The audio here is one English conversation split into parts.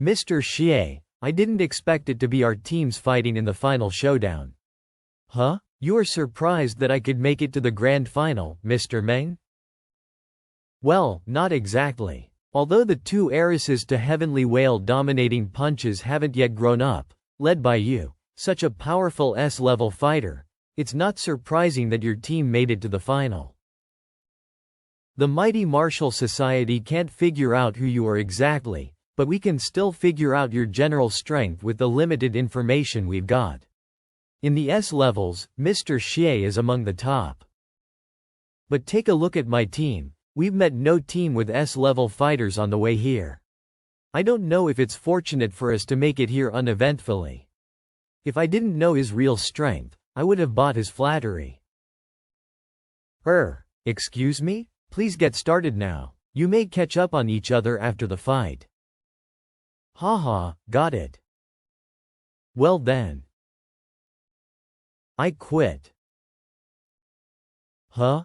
Mr. Xie, I didn't expect it to be our teams fighting in the final showdown. Huh? You are surprised that I could make it to the grand final, Mr. Meng? Well, not exactly. Although the two heiresses to Heavenly Whale dominating punches haven't yet grown up, led by you, such a powerful S-level fighter, it's not surprising that your team made it to the final. The mighty Martial Society can't figure out who you are exactly, but we can still figure out your general strength with the limited information we've got. In the S levels, Mr. Xie is among the top. But take a look at my team. We've met no team with S-level fighters on the way here. I don't know if it's fortunate for us to make it here uneventfully. If I didn't know his real strength, I would have bought his flattery. Excuse me? Please get started now. You may catch up on each other after the fight. Haha, got it. Well then. I quit. Huh?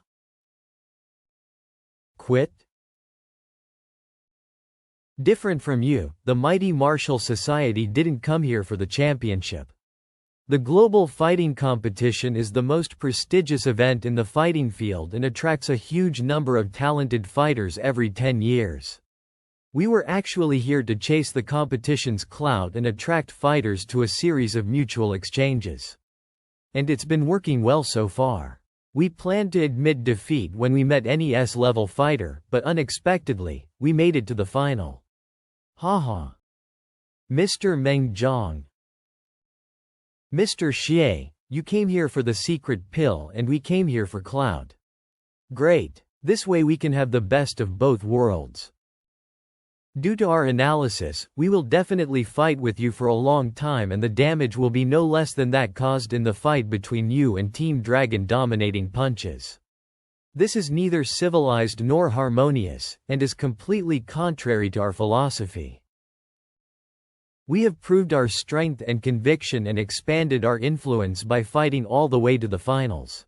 Quit? Different from you, the mighty Martial Society didn't come here for the championship. The global fighting competition is the most prestigious event in the fighting field and attracts a huge number of talented fighters every 10 years. We were actually here to chase the competition's clout and attract fighters to a series of mutual exchanges. And it's been working well so far. We planned to admit defeat when we met any S-level fighter, but unexpectedly, we made it to the final. Haha. Mr. Meng Zhang. Mr. Xie, you came here for the secret pill and we came here for clout. Great. This way we can have the best of both worlds. Due to our analysis, we will definitely fight with you for a long time and the damage will be no less than that caused in the fight between you and Team Dragon dominating punches. This is neither civilized nor harmonious, and is completely contrary to our philosophy. We have proved our strength and conviction and expanded our influence by fighting all the way to the finals.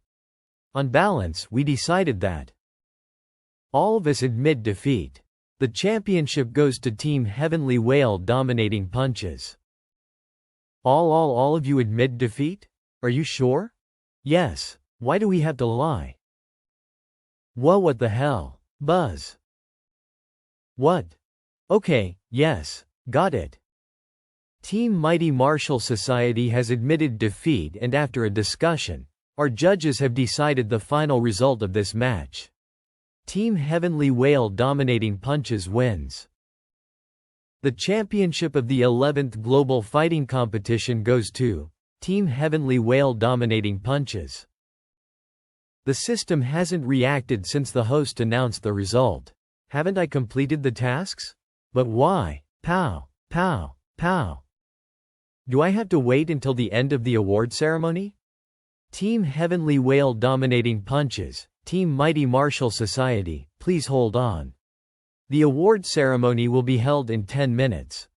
On balance, we decided that all of us admit defeat. The championship goes to Team Heavenly Whale dominating punches. All of you admit defeat? Are you sure? Yes. Why do we have to lie? Whoa, what the hell? Buzz. What? Okay, yes, got it. Team Mighty Martial Society has admitted defeat and after a discussion, our judges have decided the final result of this match. Team Heavenly Whale dominating punches wins. The championship of the 11th Global Fighting Competition goes to Team Heavenly Whale dominating punches. The system hasn't reacted since the host announced the result. Haven't I completed the tasks? But why? Pow, pow, pow. Do I have to wait until the end of the award ceremony? Team Heavenly Whale dominating punches. Team Mighty Martial Society, please hold on. The award ceremony will be held in 10 minutes.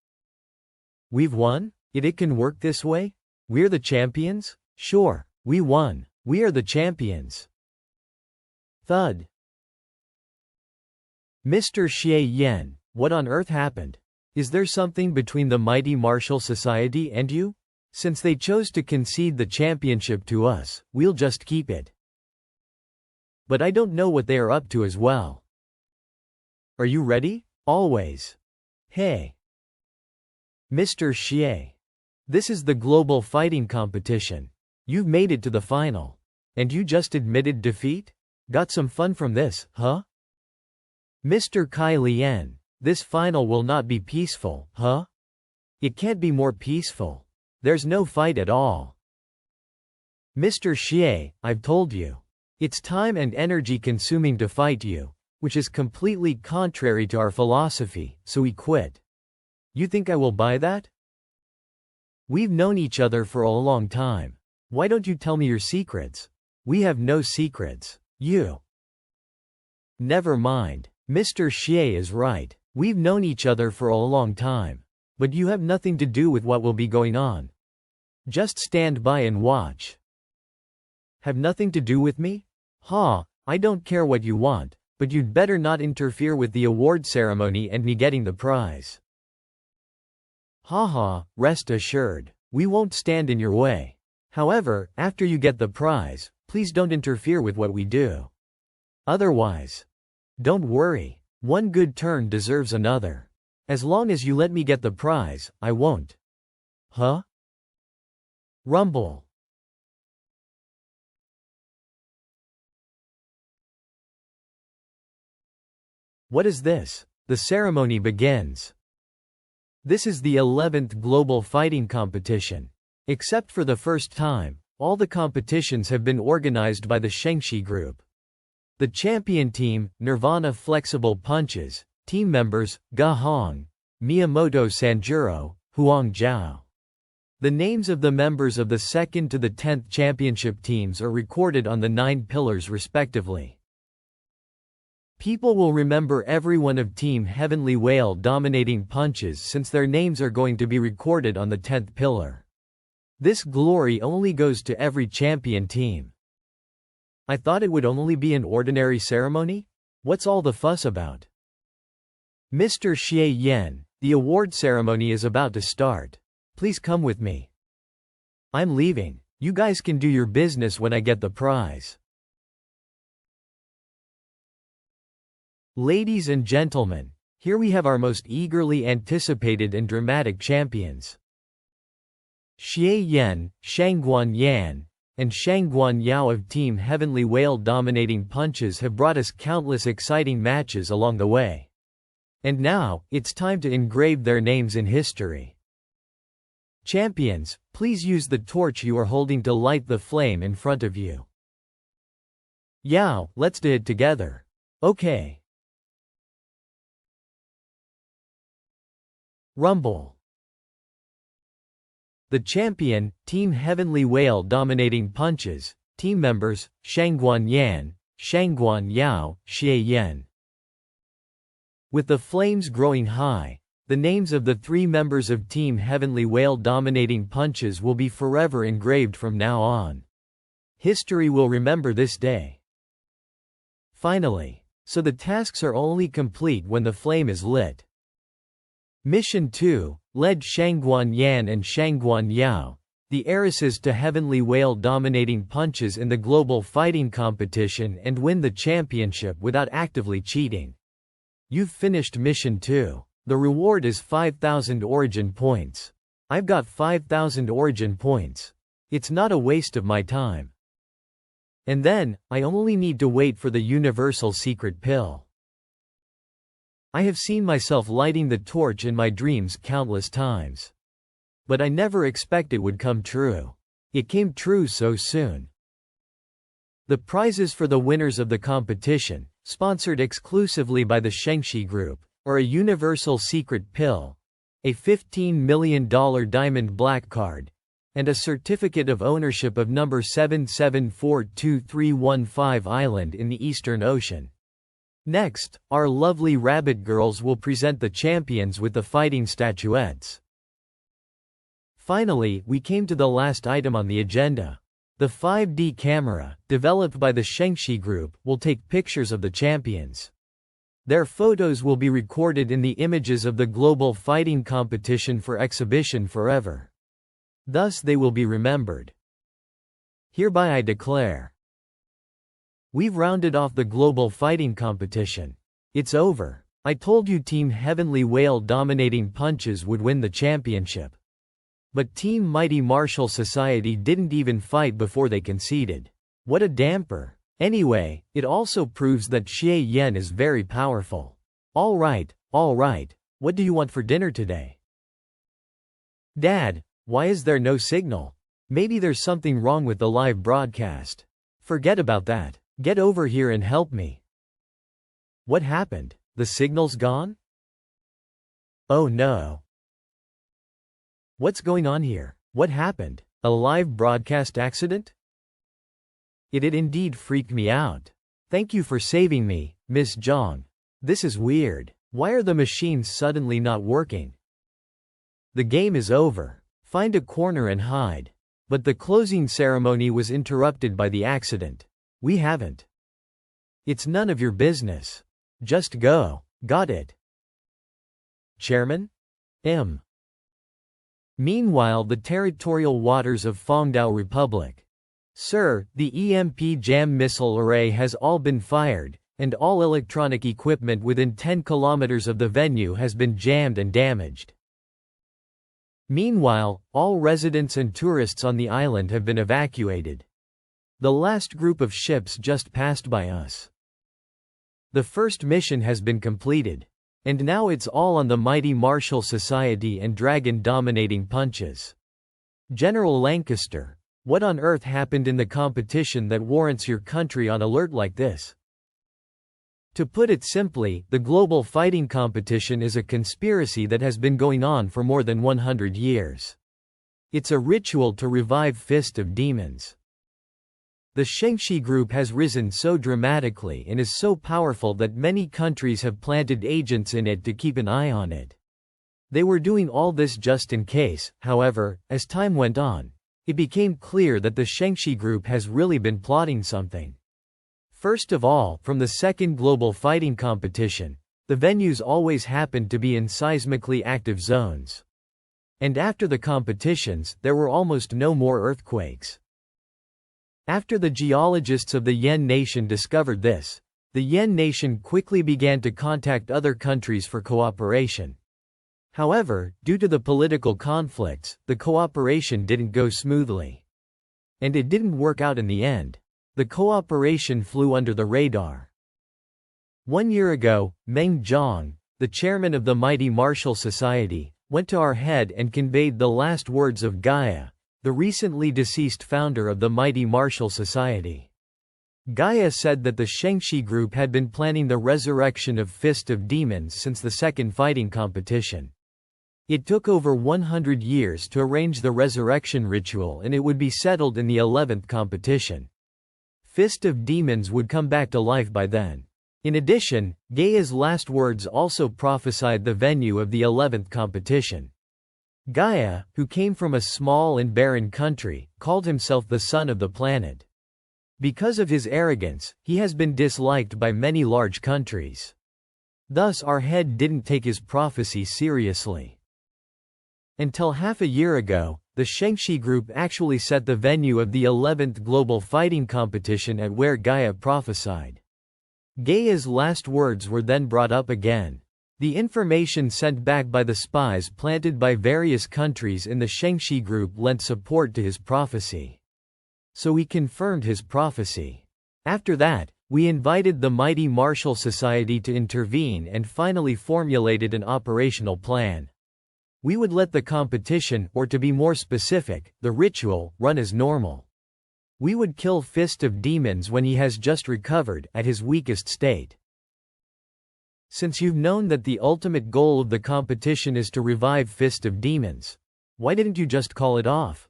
We've won? It can work this way? We're the champions? Sure, we won. We are the champions. Thud. Mr. Xie Yan, what on earth happened? Is there something between the Mighty Martial Society and you? Since they chose to concede the championship to us, we'll just keep it. But I don't know what they are up to as well. Are you ready? Always. Hey. Mr. Xie. This is the global fighting competition. You've made it to the final. And you just admitted defeat? Got some fun from this, huh? Mr. Kai Lian, this final will not be peaceful, huh? It can't be more peaceful. There's no fight at all. Mr. Xie, I've told you. It's time and energy consuming to fight you, which is completely contrary to our philosophy, so we quit. You think I will buy that? We've known each other for a long time. Why don't you tell me your secrets? We have no secrets. You. Never mind. Mr. Xie is right. We've known each other for a long time. But you have nothing to do with what will be going on. Just stand by and watch. Have nothing to do with me? I don't care what you want, but you'd better not interfere with the award ceremony and me getting the prize. Haha, rest assured. We won't stand in your way. However, after you get the prize, please don't interfere with what we do. Otherwise, don't worry. One good turn deserves another. As long as you let me get the prize, I won't. Huh? Rumble. What is this? The ceremony begins. This is the 11th global fighting competition. Except for the first time, all the competitions have been organized by the Shengshi Group. The champion team, Nirvana Flexible Punches, team members, Ga Hong, Miyamoto Sanjuro, Huang Zhao. The names of the members of the 2nd to the 10th championship teams are recorded on the 9 pillars respectively. People will remember every one of Team Heavenly Whale dominating punches since their names are going to be recorded on the 10th pillar. This glory only goes to every champion team. I thought it would only be an ordinary ceremony? What's all the fuss about? Mr. Xie Yan, the award ceremony is about to start. Please come with me. I'm leaving. You guys can do your business when I get the prize. Ladies and gentlemen, here we have our most eagerly anticipated and dramatic champions. Xie Yan, Shangguan Yan, and Shangguan Yao of Team Heavenly Whale dominating punches have brought us countless exciting matches along the way. And now, it's time to engrave their names in history. Champions, please use the torch you are holding to light the flame in front of you. Yao, let's do it together. Okay. Rumble. The champion, Team Heavenly Whale dominating punches, team members, Shangguan Yan, Shangguan Yao, Xie Yan. With the flames growing high, the names of the 3 members of Team Heavenly Whale dominating punches will be forever engraved from now on. History will remember this day. Finally, so the tasks are only complete when the flame is lit. Mission 2, led Shangguan Yan and Shangguan Yao, the heiresses to Heavenly Whale dominating punches in the global fighting competition and win the championship without actively cheating. You've finished Mission 2. The reward is 5,000 origin points. I've got 5,000 origin points. It's not a waste of my time. And then, I only need to wait for the universal secret pill. I have seen myself lighting the torch in my dreams countless times. But I never expect it would come true. It came true so soon. The prizes for the winners of the competition, sponsored exclusively by the Shengshi Group, are a universal secret pill, a $15 million diamond black card, and a certificate of ownership of number 77421315 island in the Eastern Ocean. Next, our lovely rabbit girls will present the champions with the fighting statuettes. Finally, we came to the last item on the agenda. The 5D camera, developed by the Shengshi Group, will take pictures of the champions. Their photos will be recorded in the images of the global fighting competition for exhibition forever. Thus they will be remembered. Hereby I declare. We've rounded off the global fighting competition. It's over. I told you Team Heavenly Whale dominating punches would win the championship. But Team Mighty Martial Society didn't even fight before they conceded. What a damper. Anyway, it also proves that Xie Yan is very powerful. All right, what do you want for dinner today? Dad, why is there no signal? Maybe there's something wrong with the live broadcast. Forget about that. Get over here and help me. What happened? The signal's gone? Oh no. What's going on here? What happened? A live broadcast accident? It indeed freaked me out. Thank you for saving me, Miss Zhang. This is weird. Why are the machines suddenly not working? The game is over. Find a corner and hide. But the closing ceremony was interrupted by the accident. We haven't. It's none of your business. Just go. Got it. Chairman? Meanwhile, the territorial waters of Fongdao Republic. Sir, the EMP jam missile array has all been fired, and all electronic equipment within 10 kilometers of the venue has been jammed and damaged. Meanwhile, all residents and tourists on the island have been evacuated. The last group of ships just passed by us. The first mission has been completed. And now it's all on the mighty Martial Society and dragon dominating punches. General Lancaster, what on earth happened in the competition that warrants your country on alert like this? To put it simply, the global fighting competition is a conspiracy that has been going on for more than 100 years. It's a ritual to revive Fist of Demons. The Shengshi group has risen so dramatically and is so powerful that many countries have planted agents in it to keep an eye on it. They were doing all this just in case. However, as time went on, it became clear that the Shengshi group has really been plotting something. First of all, from the second global fighting competition, the venues always happened to be in seismically active zones. And after the competitions, there were almost no more earthquakes. After the geologists of the Yen Nation discovered this, the Yen Nation quickly began to contact other countries for cooperation. However, due to the political conflicts, the cooperation didn't go smoothly. And it didn't work out in the end. The cooperation flew under the radar. 1 year ago, Meng Zhang, the chairman of the mighty Martial Society, went to our head and conveyed the last words of Gaia, the recently deceased founder of the mighty Martial Society. Gaia said that the Shengshi group had been planning the resurrection of Fist of Demons since the second fighting competition. It took over 100 years to arrange the resurrection ritual, and it would be settled in the 11th competition. Fist of Demons would come back to life by then. In addition, Gaia's last words also prophesied the venue of the 11th competition. Gaia, who came from a small and barren country, called himself the son of the planet. Because of his arrogance, he has been disliked by many large countries. Thus our head didn't take his prophecy seriously. Until half a year ago, the Shengshi group actually set the venue of the 11th global fighting competition at where Gaia prophesied. Gaia's last words were then brought up again. The information sent back by the spies planted by various countries in the Shengshi group lent support to his prophecy. So we confirmed his prophecy. After that, we invited the mighty Martial Society to intervene and finally formulated an operational plan. We would let the competition, or to be more specific, the ritual, run as normal. We would kill Fist of Demons when he has just recovered, at his weakest state. Since you've known that the ultimate goal of the competition is to revive Fist of Demons, why didn't you just call it off?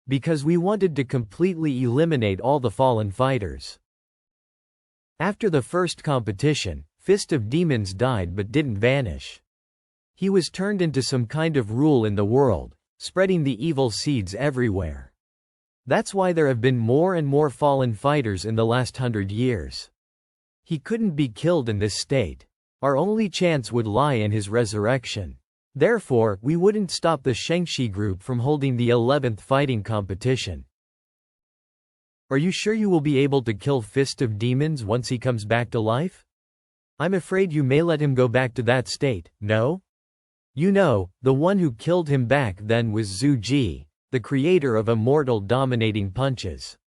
Because we wanted to completely eliminate all the fallen fighters. After the first competition, Fist of Demons died but didn't vanish. He was turned into some kind of rule in the world, spreading the evil seeds everywhere. That's why there have been more and more fallen fighters in the last 100 years. He couldn't be killed in this state. Our only chance would lie in his resurrection. Therefore, we wouldn't stop the Shengshi group from holding the 11th fighting competition. Are you sure you will be able to kill Fist of Demons once he comes back to life? I'm afraid you may let him go back to that state, no? You know, the one who killed him back then was Zhu Ji, the creator of immortal dominating punches.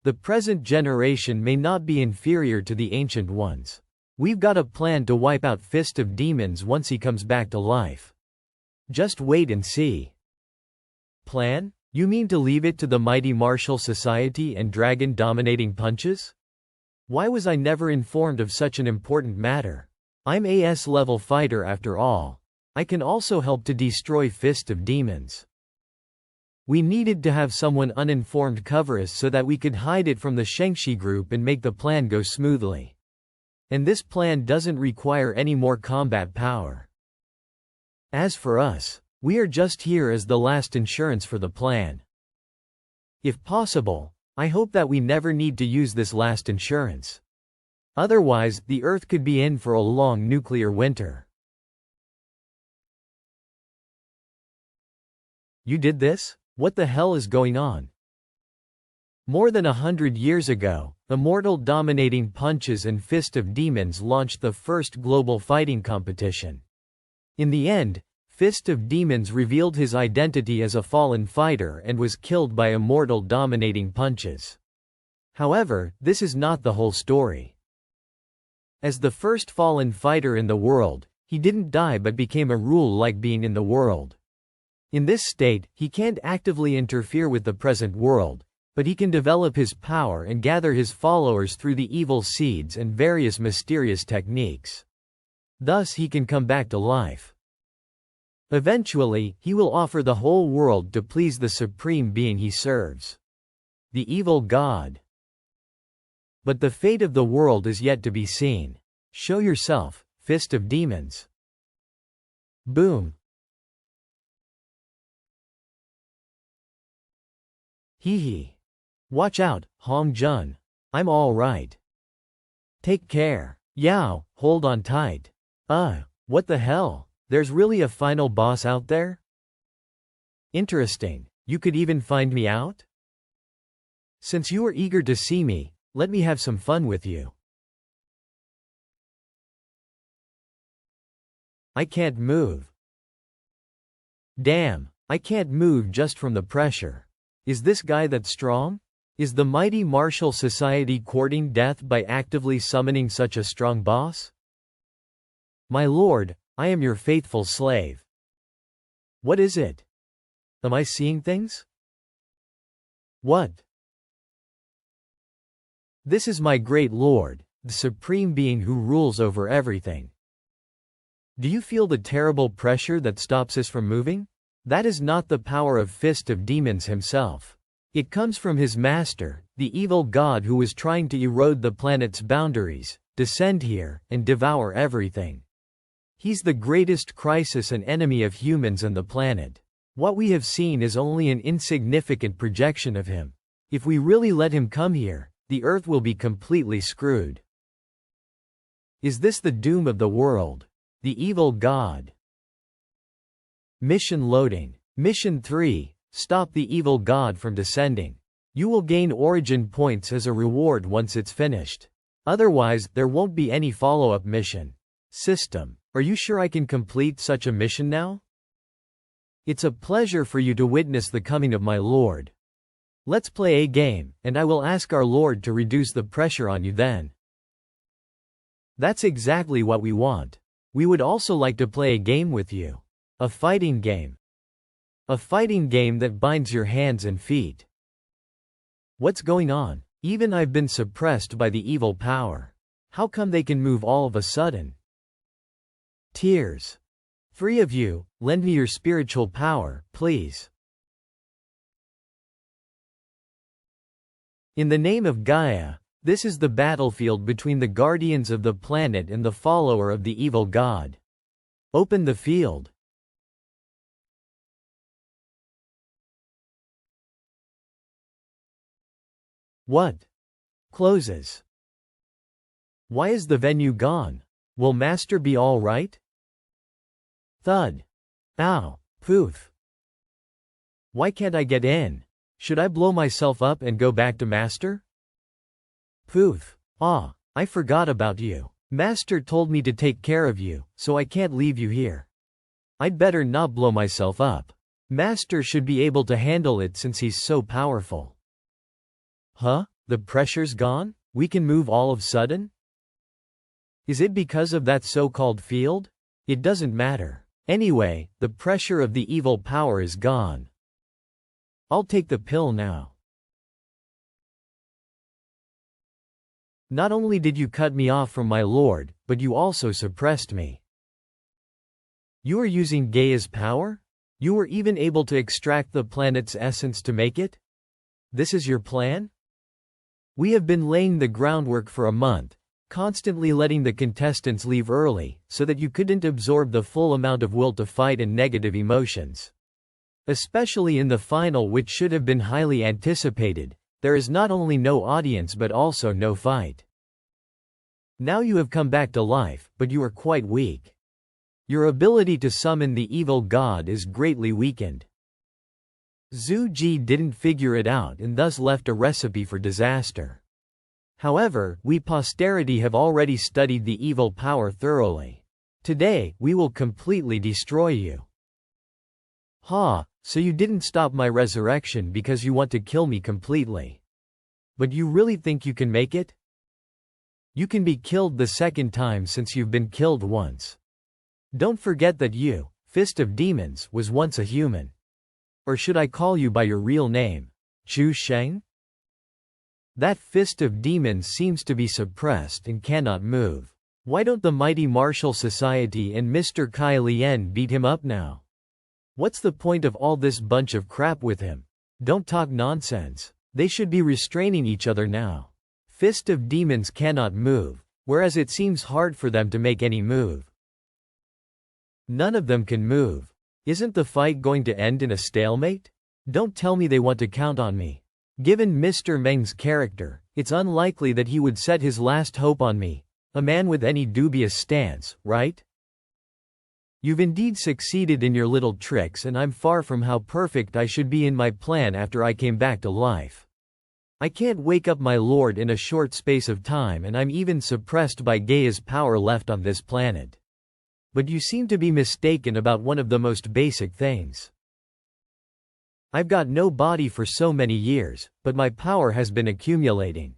The present generation may not be inferior to the ancient ones. We've got a plan to wipe out Fist of Demons once he comes back to life. Just wait and see. Plan? You mean to leave it to the mighty Martial Society and dragon dominating punches? Why was I never informed of such an important matter? I'm a S-level fighter after all. I can also help to destroy Fist of Demons. We needed to have someone uninformed cover us so that we could hide it from the Shengshi group and make the plan go smoothly. And this plan doesn't require any more combat power. As for us, we are just here as the last insurance for the plan. If possible, I hope that we never need to use this last insurance. Otherwise, the Earth could be in for a long nuclear winter. You did this? What the hell is going on? More than 100 years ago, immortal dominating punches and fist of demons launched the first global fighting competition. In the end, Fist of Demons revealed his identity as a fallen fighter and was killed by immortal dominating punches. However, this is not the whole story. As the first fallen fighter in the world, he didn't die but became a rule-like being in the world. In this state, he can't actively interfere with the present world, but he can develop his power and gather his followers through the evil seeds and various mysterious techniques. Thus he can come back to life. Eventually, he will offer the whole world to please the supreme being he serves, the evil god. But the fate of the world is yet to be seen. Show yourself, Fist of Demons. Boom. Hee hee. Watch out, Hong Jun. I'm all right. Take care. Yao, hold on tight. What the hell? There's really a final boss out there? Interesting. You could even find me out? Since you are eager to see me, let me have some fun with you. I can't move. Damn, I can't move just from the pressure. Is this guy that strong? Is the mighty martial society courting death by actively summoning such a strong boss? My lord, I am your faithful slave. What is it? Am I seeing things? What? This is my great lord, the supreme being who rules over everything. Do you feel the terrible pressure that stops us from moving? That is not the power of Fist of Demons himself. It comes from his master, the evil god who was trying to erode the planet's boundaries, descend here, and devour everything. He's the greatest crisis and enemy of humans and the planet. What we have seen is only an insignificant projection of him. If we really let him come here, the Earth will be completely screwed. Is this the doom of the world? The evil god. Mission loading. Mission 3. Stop the evil god from descending. You will gain origin points as a reward once it's finished. Otherwise, there won't be any follow-up mission. System. Are you sure I can complete such a mission now? It's a pleasure for you to witness the coming of my lord. Let's play a game, and I will ask our lord to reduce the pressure on you then. That's exactly what we want. We would also like to play a game with you. A fighting game. A fighting game that binds your hands and feet. What's going on? Even I've been suppressed by the evil power. How come they can move all of a sudden? Tears. 3 of you, lend me your spiritual power, please. In the name of Gaia, this is the battlefield between the guardians of the planet and the follower of the evil god. Open the field. What? Closes. Why is the venue gone? Will Master be all right? Thud. Ow. Poof. Why can't I get in? Should I blow myself up and go back to Master? Poof. I forgot about you. Master told me to take care of you, so I can't leave you here. I'd better not blow myself up. Master should be able to handle it since he's so powerful. Huh? The pressure's gone? We can move all of a sudden? Is it because of that so-called field? It doesn't matter. Anyway, the pressure of the evil power is gone. I'll take the pill now. Not only did you cut me off from my lord, but you also suppressed me. You are using Gaia's power? You were even able to extract the planet's essence to make it? This is your plan? We have been laying the groundwork for a month, constantly letting the contestants leave early, so that you couldn't absorb the full amount of will to fight and negative emotions. Especially in the final, which should have been highly anticipated, there is not only no audience but also no fight. Now you have come back to life, but you are quite weak. Your ability to summon the evil god is greatly weakened. Zhu Ji didn't figure it out and thus left a recipe for disaster. However, we posterity have already studied the evil power thoroughly. Today, we will completely destroy you. Ha, so you didn't stop my resurrection because you want to kill me completely. But you really think you can make it? You can be killed the second time since you've been killed once. Don't forget that you, Fist of Demons, was once a human. Or should I call you by your real name, Chu Sheng? That Fist of Demons seems to be suppressed and cannot move. Why don't the mighty Martial Society and Mr. Kai Lian beat him up now? What's the point of all this bunch of crap with him? Don't talk nonsense. They should be restraining each other now. Fist of Demons cannot move, whereas it seems hard for them to make any move. None of them can move. Isn't the fight going to end in a stalemate? Don't tell me they want to count on me. Given Mr. Meng's character, it's unlikely that he would set his last hope on me, a man with any dubious stance, right? You've indeed succeeded in your little tricks, and I'm far from how perfect I should be in my plan after I came back to life. I can't wake up my lord in a short space of time, and I'm even suppressed by Gaia's power left on this planet. But you seem to be mistaken about one of the most basic things. I've got no body for so many years, but my power has been accumulating.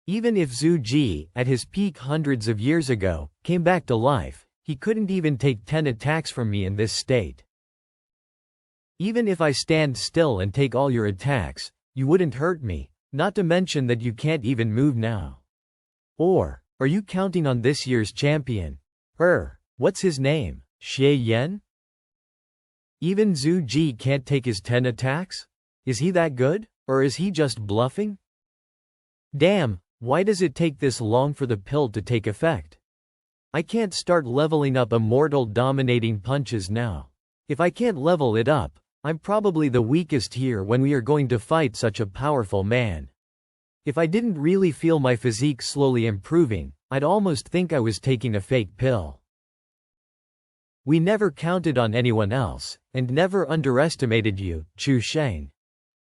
Even if Zhu Ji, at his peak hundreds of years ago, came back to life, he couldn't even take 10 attacks from me in this state. Even if I stand still and take all your attacks, you wouldn't hurt me, not to mention that you can't even move now. Or, are you counting on this year's champion? What's his name? Xie Yan? Even Zhu Ji can't take his 10 attacks? Is he that good, or is he just bluffing? Damn, why does it take this long for the pill to take effect? I can't start leveling up immortal dominating punches now. If I can't level it up, I'm probably the weakest here when we are going to fight such a powerful man. If I didn't really feel my physique slowly improving, I'd almost think I was taking a fake pill. We never counted on anyone else, and never underestimated you, Chu Sheng.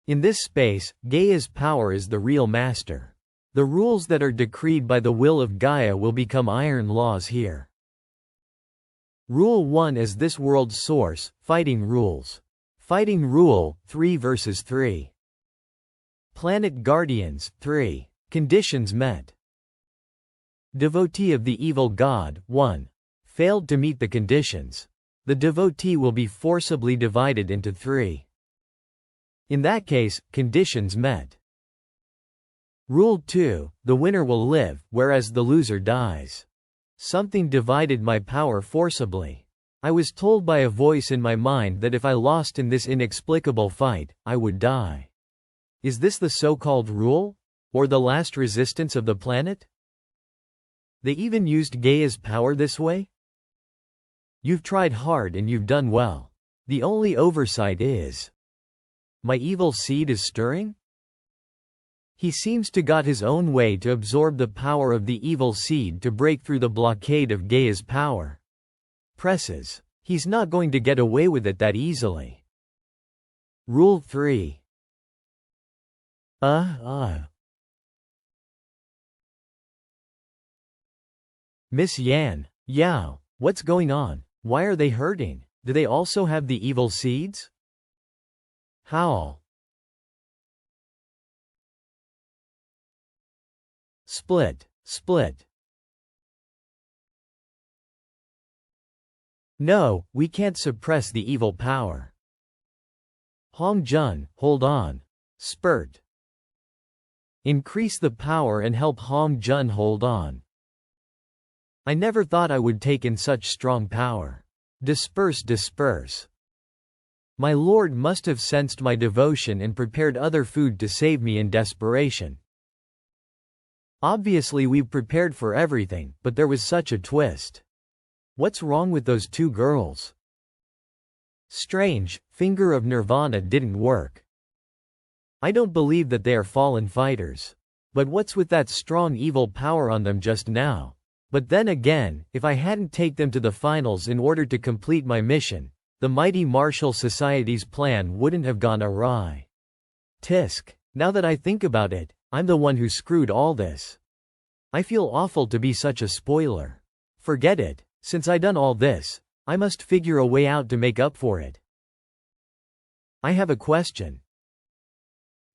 In this space, Gaia's power is the real master. The rules that are decreed by the will of Gaia will become iron laws here. Rule 1 is this world's source, fighting rules. Fighting rule, 3 versus 3. Planet Guardians, 3. Conditions met. Devotee of the evil god, 1. Failed to meet the conditions. The devotee will be forcibly divided into 3. In that case, conditions met. Rule 2, the winner will live, whereas the loser dies. Something divided my power forcibly. I was told by a voice in my mind that if I lost in this inexplicable fight, I would die. Is this the so-called rule? Or the last resistance of the planet? They even used Gaia's power this way? You've tried hard and you've done well. The only oversight is, my evil seed is stirring? He seems to got his own way to absorb the power of the evil seed to break through the blockade of Gaia's power. Presses. He's not going to get away with it that easily. Rule 3. Miss Yan, Yao, what's going on? Why are they hurting? Do they also have the evil seeds? Howl. Split. No, we can't suppress the evil power. Hong Jun, hold on. Spurt. Increase the power and help Hong Jun hold on. I never thought I would take in such strong power. Disperse. My lord must have sensed my devotion and prepared other food to save me in desperation. Obviously we've prepared for everything, but there was such a twist. What's wrong with those 2 girls? Strange, Finger of Nirvana didn't work. I don't believe that they are fallen fighters. But what's with that strong evil power on them just now? But then again, if I hadn't taken them to the finals in order to complete my mission, the mighty martial society's plan wouldn't have gone awry. Tisk. Now that I think about it, I'm the one who screwed all this. I feel awful to be such a spoiler. Forget it. Since I done all this, I must figure a way out to make up for it. I have a question.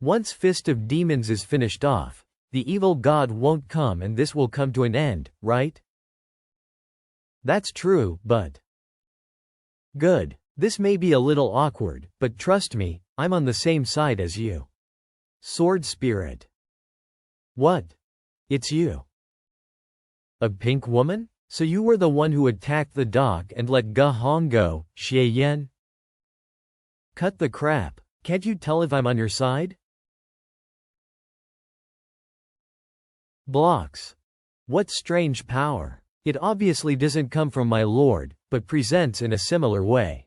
Once Fist of Demons is finished off, the evil god won't come and this will come to an end, right? That's true, but... Good. This may be a little awkward, but trust me, I'm on the same side as you. Sword Spirit. What? It's you. A pink woman? So you were the one who attacked the dock and let Ge Hong go, Xie Yan? Cut the crap. Can't you tell if I'm on your side? Blocks. What strange power. It obviously doesn't come from my lord, but presents in a similar way.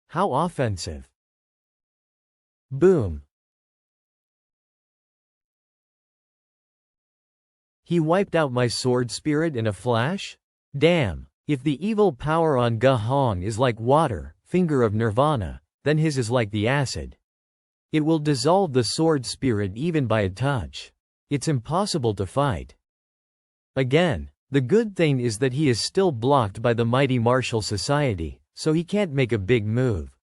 How offensive. Boom. He wiped out my sword spirit in a flash? Damn. If the evil power on Ge Hong is like water, finger of nirvana, then his is like the acid. It will dissolve the sword spirit even by a touch. It's impossible to fight. Again, the good thing is that he is still blocked by the mighty martial society, so he can't make a big move.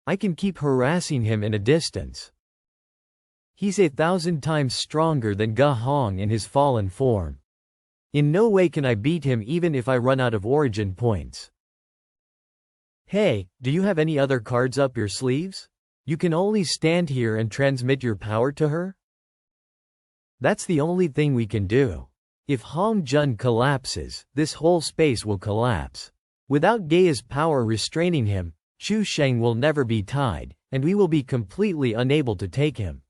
I can keep harassing him in a distance. He's 1,000 times stronger than Ge Hong in his fallen form. In no way can I beat him even if I run out of origin points. Hey, do you have any other cards up your sleeves? You can only stand here and transmit your power to her? That's the only thing we can do. If Hong Jun collapses, this whole space will collapse. Without Gaia's power restraining him, Chu Sheng will never be tied, and we will be completely unable to take him.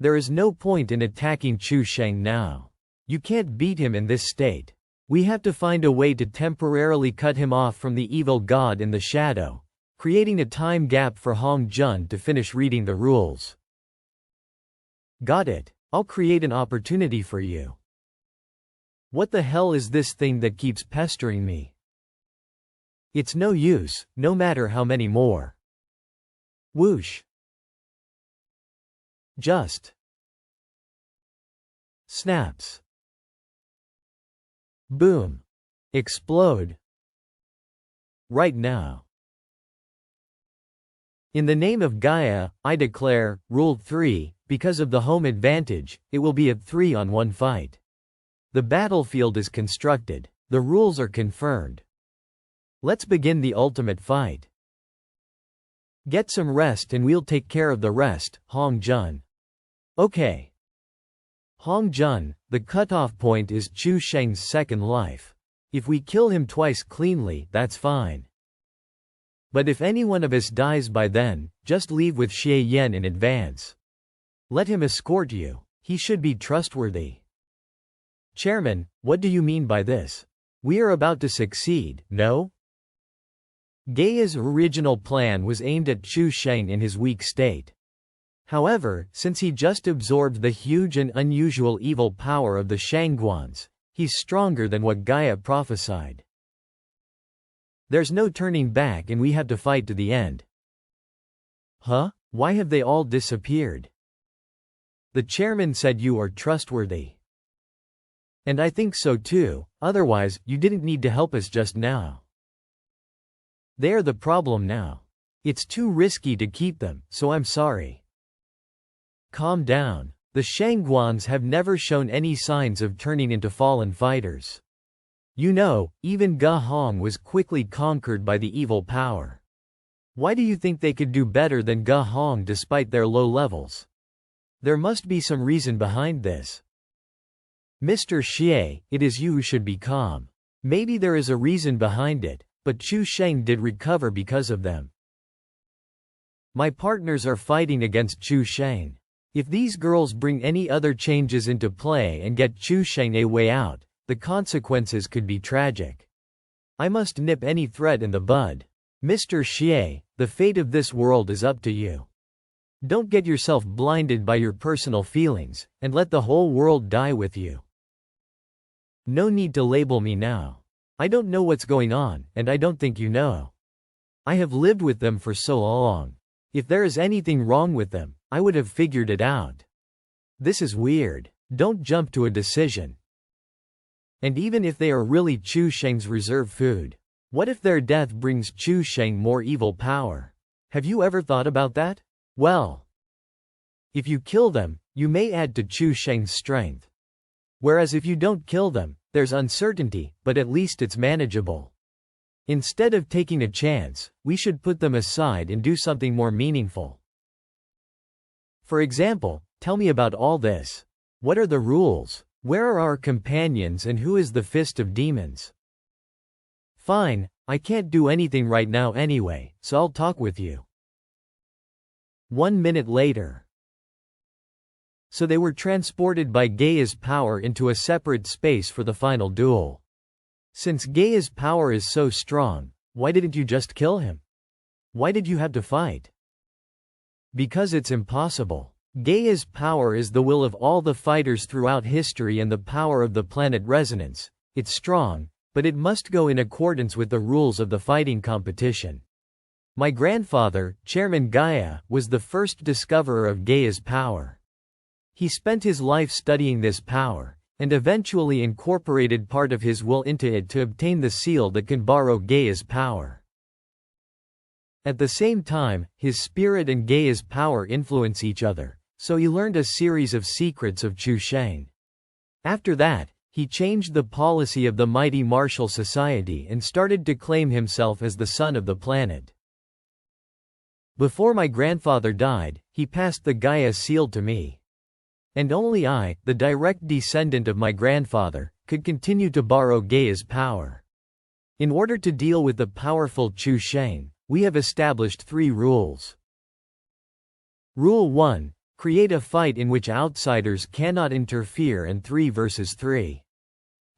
There is no point in attacking Chu Sheng now. You can't beat him in this state. We have to find a way to temporarily cut him off from the evil god in the shadow, creating a time gap for Hong Jun to finish reading the rules. Got it. I'll create an opportunity for you. What the hell is this thing that keeps pestering me? It's no use, no matter how many more. Whoosh. Just. Snaps. Boom. Explode. Right now. In the name of Gaia, I declare, Rule 3, because of the home advantage, it will be a 3-on-1 fight. The battlefield is constructed. The rules are confirmed. Let's begin the ultimate fight. Get some rest and we'll take care of the rest, Hong Jun. Okay. Hong Jun, the cutoff point is Chu Sheng's second life. If we kill him twice cleanly, that's fine. But if any one of us dies by then, just leave with Xie Yan in advance. Let him escort you. He should be trustworthy. Chairman, what do you mean by this? We are about to succeed, no? Gaia's original plan was aimed at Chu Sheng in his weak state. However, since he just absorbed the huge and unusual evil power of the Shangguans, he's stronger than what Gaia prophesied. There's no turning back and we have to fight to the end. Huh? Why have they all disappeared? The chairman said you are trustworthy. And I think so too, otherwise, you didn't need to help us just now. They're the problem now. It's too risky to keep them, so I'm sorry. Calm down. The Shangguans have never shown any signs of turning into fallen fighters. You know, even Ge Hong was quickly conquered by the evil power. Why do you think they could do better than Ge Hong despite their low levels? There must be some reason behind this. Mr. Xie, it is you who should be calm. Maybe there is a reason behind it, but Chu Sheng did recover because of them. My partners are fighting against Chu Sheng. If these girls bring any other changes into play and get Chu Sheng a way out, the consequences could be tragic. I must nip any threat in the bud. Mr. Xie, the fate of this world is up to you. Don't get yourself blinded by your personal feelings, and let the whole world die with you. No need to label me now. I don't know what's going on, and I don't think you know. I have lived with them for so long. If there is anything wrong with them, I would have figured it out. This is weird. Don't jump to a decision. And even if they are really Chu Sheng's reserve food, what if their death brings Chu Sheng more evil power? Have you ever thought about that? Well, if you kill them, you may add to Chu Sheng's strength. Whereas if you don't kill them, there's uncertainty, but at least it's manageable. Instead of taking a chance, we should put them aside and do something more meaningful. For example, tell me about all this. What are the rules? Where are our companions and who is the Fist of Demons? Fine, I can't do anything right now anyway, so I'll talk with you. 1 minute later. So they were transported by Gaia's power into a separate space for the final duel. Since Gaia's power is so strong, why didn't you just kill him? Why did you have to fight? Because it's impossible. Gaia's power is the will of all the fighters throughout history and the power of the planet resonance. It's strong, but it must go in accordance with the rules of the fighting competition. My grandfather, Chairman Gaia, was the first discoverer of Gaia's power. He spent his life studying this power, and eventually incorporated part of his will into it to obtain the seal that can borrow Gaia's power. At the same time, his spirit and Gaia's power influence each other, so he learned a series of secrets of Chu Sheng. After that, he changed the policy of the mighty martial society and started to claim himself as the son of the planet. Before my grandfather died, he passed the Gaia seal to me. And only I, the direct descendant of my grandfather, could continue to borrow Gaia's power. In order to deal with the powerful Chu Sheng, we have established 3 rules. Rule 1. Create a fight in which outsiders cannot interfere and 3 versus 3.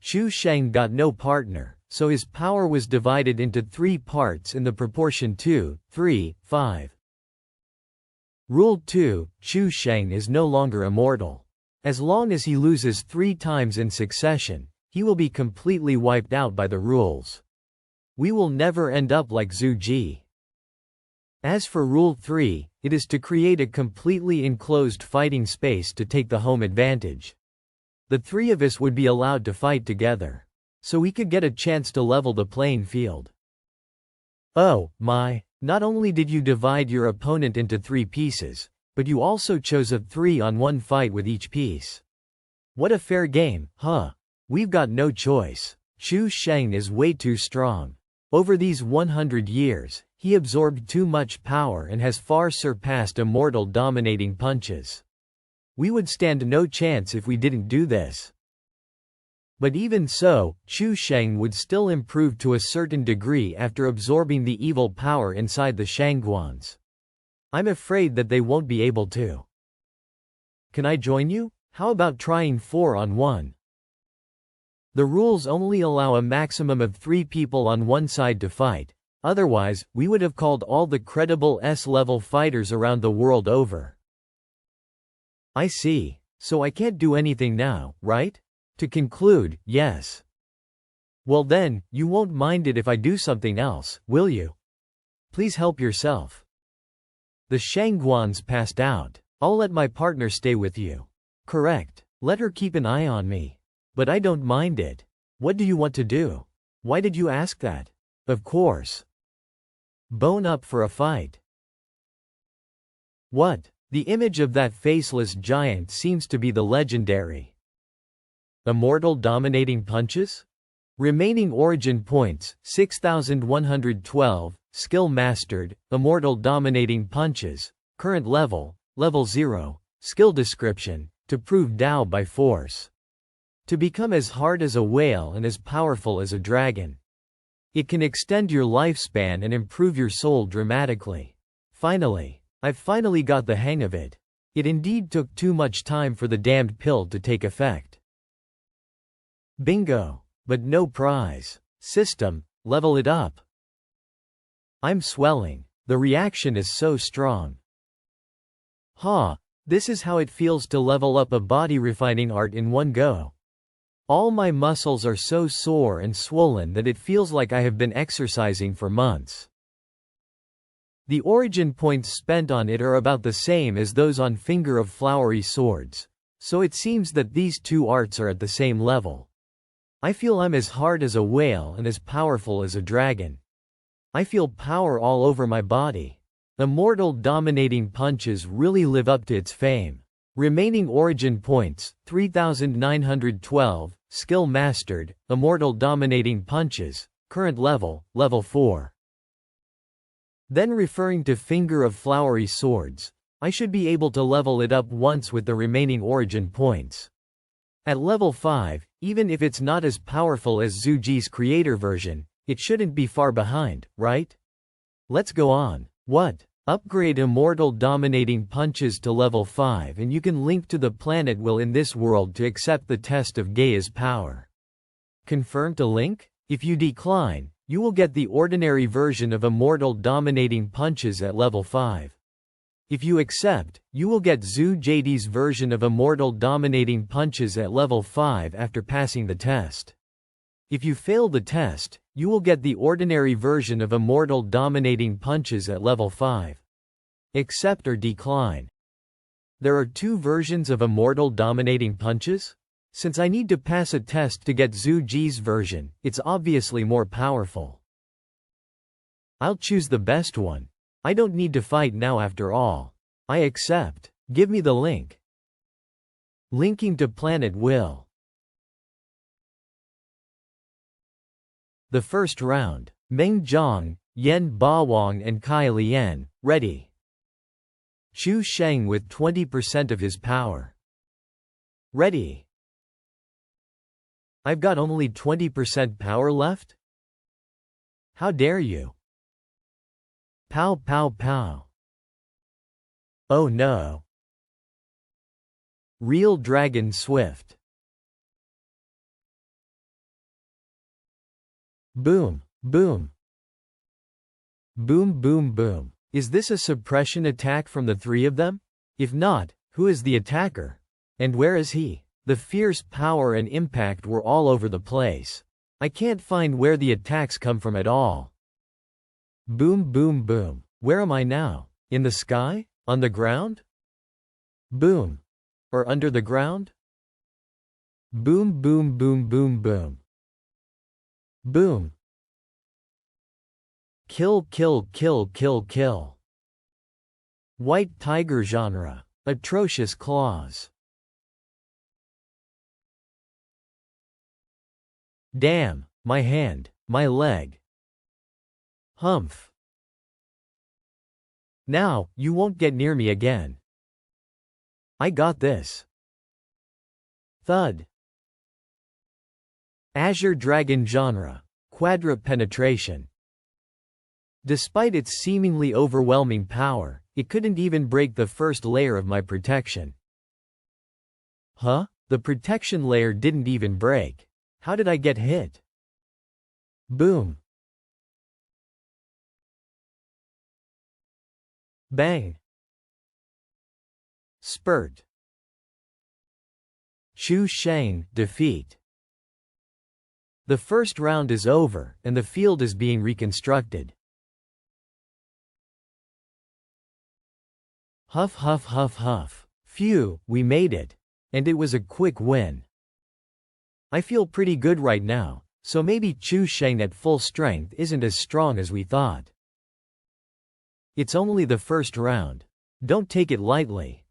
Chu Sheng got no partner, so his power was divided into 3 parts in the proportion 2, 3, 5. Rule 2. Chu Sheng is no longer immortal. As long as he loses 3 times in succession, he will be completely wiped out by the rules. We will never end up like Zhu Ji. As for Rule 3, it is to create a completely enclosed fighting space to take the home advantage. The 3 of us would be allowed to fight together, so we could get a chance to level the playing field. Oh, my. Not only did you divide your opponent into 3 pieces, but you also chose a 3-on-1 fight with each piece. What a fair game, huh? We've got no choice. Chu Sheng is way too strong. Over these 100 years, he absorbed too much power and has far surpassed immortal dominating punches. We would stand no chance if we didn't do this. But even so, Chu Sheng would still improve to a certain degree after absorbing the evil power inside the Shangguans. I'm afraid that they won't be able to. Can I join you? How about trying 4-on-1? The rules only allow a maximum of 3 people on one side to fight, otherwise, we would have called all the credible S-level fighters around the world over. I see. So I can't do anything now, right? To conclude, yes. Well then, you won't mind it if I do something else, will you? Please help yourself. The Shangguans passed out. I'll let my partner stay with you. Correct. Let her keep an eye on me. But I don't mind it. What do you want to do? Why did you ask that? Of course. Bone up for a fight. What? The image of that faceless giant seems to be the legendary Immortal Dominating Punches? Remaining origin points, 6112, skill mastered, Immortal Dominating Punches, current level, level 0, skill description, to prove Tao by force. To become as hard as a whale and as powerful as a dragon. It can extend your lifespan and improve your soul dramatically. I've finally got the hang of it. It indeed took too much time for the damned pill to take effect. Bingo. But no prize. System, level it up. I'm swelling. The reaction is so strong. This is how it feels to level up a body refining art in one go. All my muscles are so sore and swollen that it feels like I have been exercising for months. The origin points spent on it are about the same as those on Finger of Flowery Swords, so it seems that these two arts are at the same level. I feel I'm as hard as a whale and as powerful as a dragon. I feel power all over my body. Immortal dominating punches really live up to its fame. Remaining origin points, 3,912, skill mastered, immortal dominating punches, current level, level 4. Then referring to Finger of Flowery Swords, I should be able to level it up once with the remaining origin points. At level 5, even if it's not as powerful as Zhu Ji's creator version, it shouldn't be far behind, right? Let's go on. What? Upgrade immortal dominating punches to level 5 and you can link to the planet will in this world to accept the test of Gaia's power. Confirm to link? If you decline, you will get the ordinary version of immortal dominating punches at level 5. If you accept, you will get Zhu Ji's version of immortal dominating punches at level 5 after passing the test. If you fail the test, you will get the ordinary version of immortal dominating punches at level 5. Accept or decline. There are 2 versions of immortal dominating punches? Since I need to pass a test to get Zhu Ji's version, it's obviously more powerful. I'll choose the best one. I don't need to fight now after all. I accept. Give me the link. Linking to planet will. The first round. Meng Zhang, Yan Bawang and Kai Lian, ready. Chu Sheng with 20% of his power. Ready. I've got only 20% power left? How dare you? Pow pow pow. Oh no. Real Dragon Swift. Boom, boom. Boom boom boom. Is this a suppression attack from the 3 of them? If not, who is the attacker? And where is he? The fierce power and impact were all over the place. I can't find where the attacks come from at all. Boom boom boom. Where am I now? In the sky? On the ground? Boom. Or under the ground? Boom boom boom boom boom. Boom. Kill kill kill kill kill. White tiger genre. Atrocious claws. Damn, my hand, my leg. Humph. Now, you won't get near me again. I got this. Thud. Azure Dragon genre. Quadra penetration. Despite its seemingly overwhelming power, it couldn't even break the first layer of my protection. Huh? The protection layer didn't even break. How did I get hit? Boom. Bang. Spurt. Chu Sheng, defeat. The first round is over, and the field is being reconstructed. Huff huff huff huff. Phew, we made it. And it was a quick win. I feel pretty good right now, so maybe Chu Sheng at full strength isn't as strong as we thought. It's only the first round. Don't take it lightly.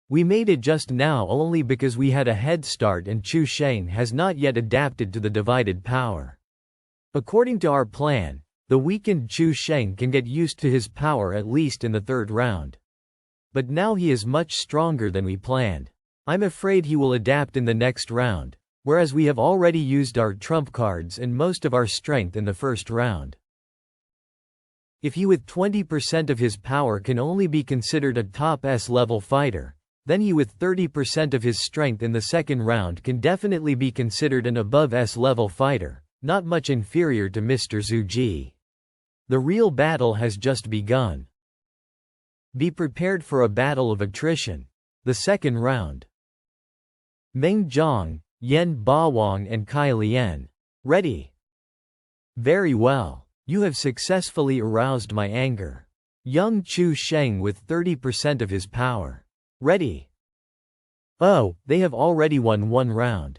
We made it just now only because we had a head start and Chu Sheng has not yet adapted to the divided power. According to our plan, the weakened Chu Sheng can get used to his power at least in the 3rd round. But now he is much stronger than we planned. I'm afraid he will adapt in the next round, whereas we have already used our trump cards and most of our strength in the first round. If he with 20% of his power can only be considered a top S-level fighter, then he with 30% of his strength in the second round can definitely be considered an above S-level fighter, not much inferior to Mr. Zhu Ji. The real battle has just begun. Be prepared for a battle of attrition. The second round. Meng Zhang, Yen Bawang and Kai Lian. Ready. Very well. You have successfully aroused my anger. Young Chu Sheng with 30% of his power. Ready. Oh, they have already won one round.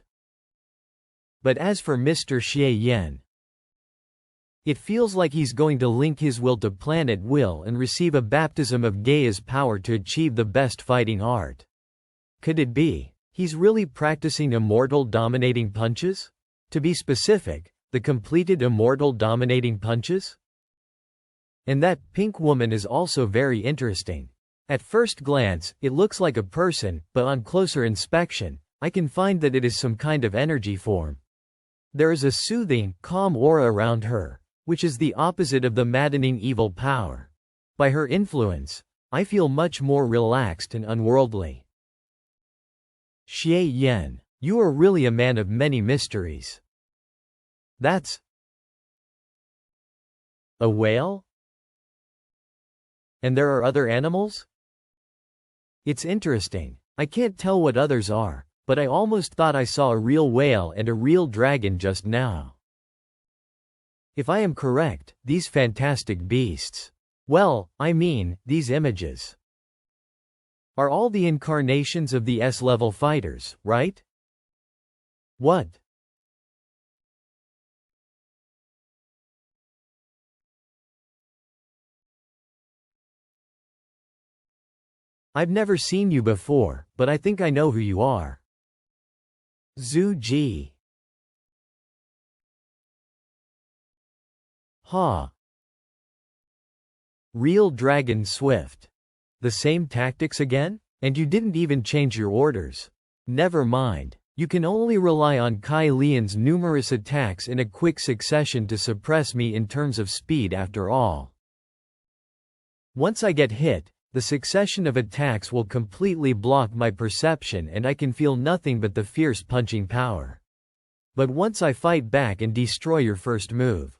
But as for Mr. Xie Yen, it feels like he's going to link his will to planet will and receive a baptism of Gaia's power to achieve the best fighting art. Could it be he's really practicing immortal dominating punches? To be specific, the completed immortal dominating punches? And that pink woman is also very interesting. At first glance, it looks like a person, but on closer inspection, I can find that it is some kind of energy form. There is a soothing, calm aura around her, which is the opposite of the maddening evil power. By her influence, I feel much more relaxed and unworldly. Xie Yen, you are really a man of many mysteries. That's a whale? And there are other animals? It's interesting. I can't tell what others are, but I almost thought I saw a real whale and a real dragon just now. If I am correct, these fantastic beasts, well, I mean, these images, are all the incarnations of the S-level fighters, right? What? I've never seen you before, but I think I know who you are. Zhu Ji. Ha. Real Dragon Swift. The same tactics again? And you didn't even change your orders. Never mind. You can only rely on Kai Lian's numerous attacks in a quick succession to suppress me in terms of speed after all. Once I get hit, the succession of attacks will completely block my perception and I can feel nothing but the fierce punching power. But once I fight back and destroy your first move.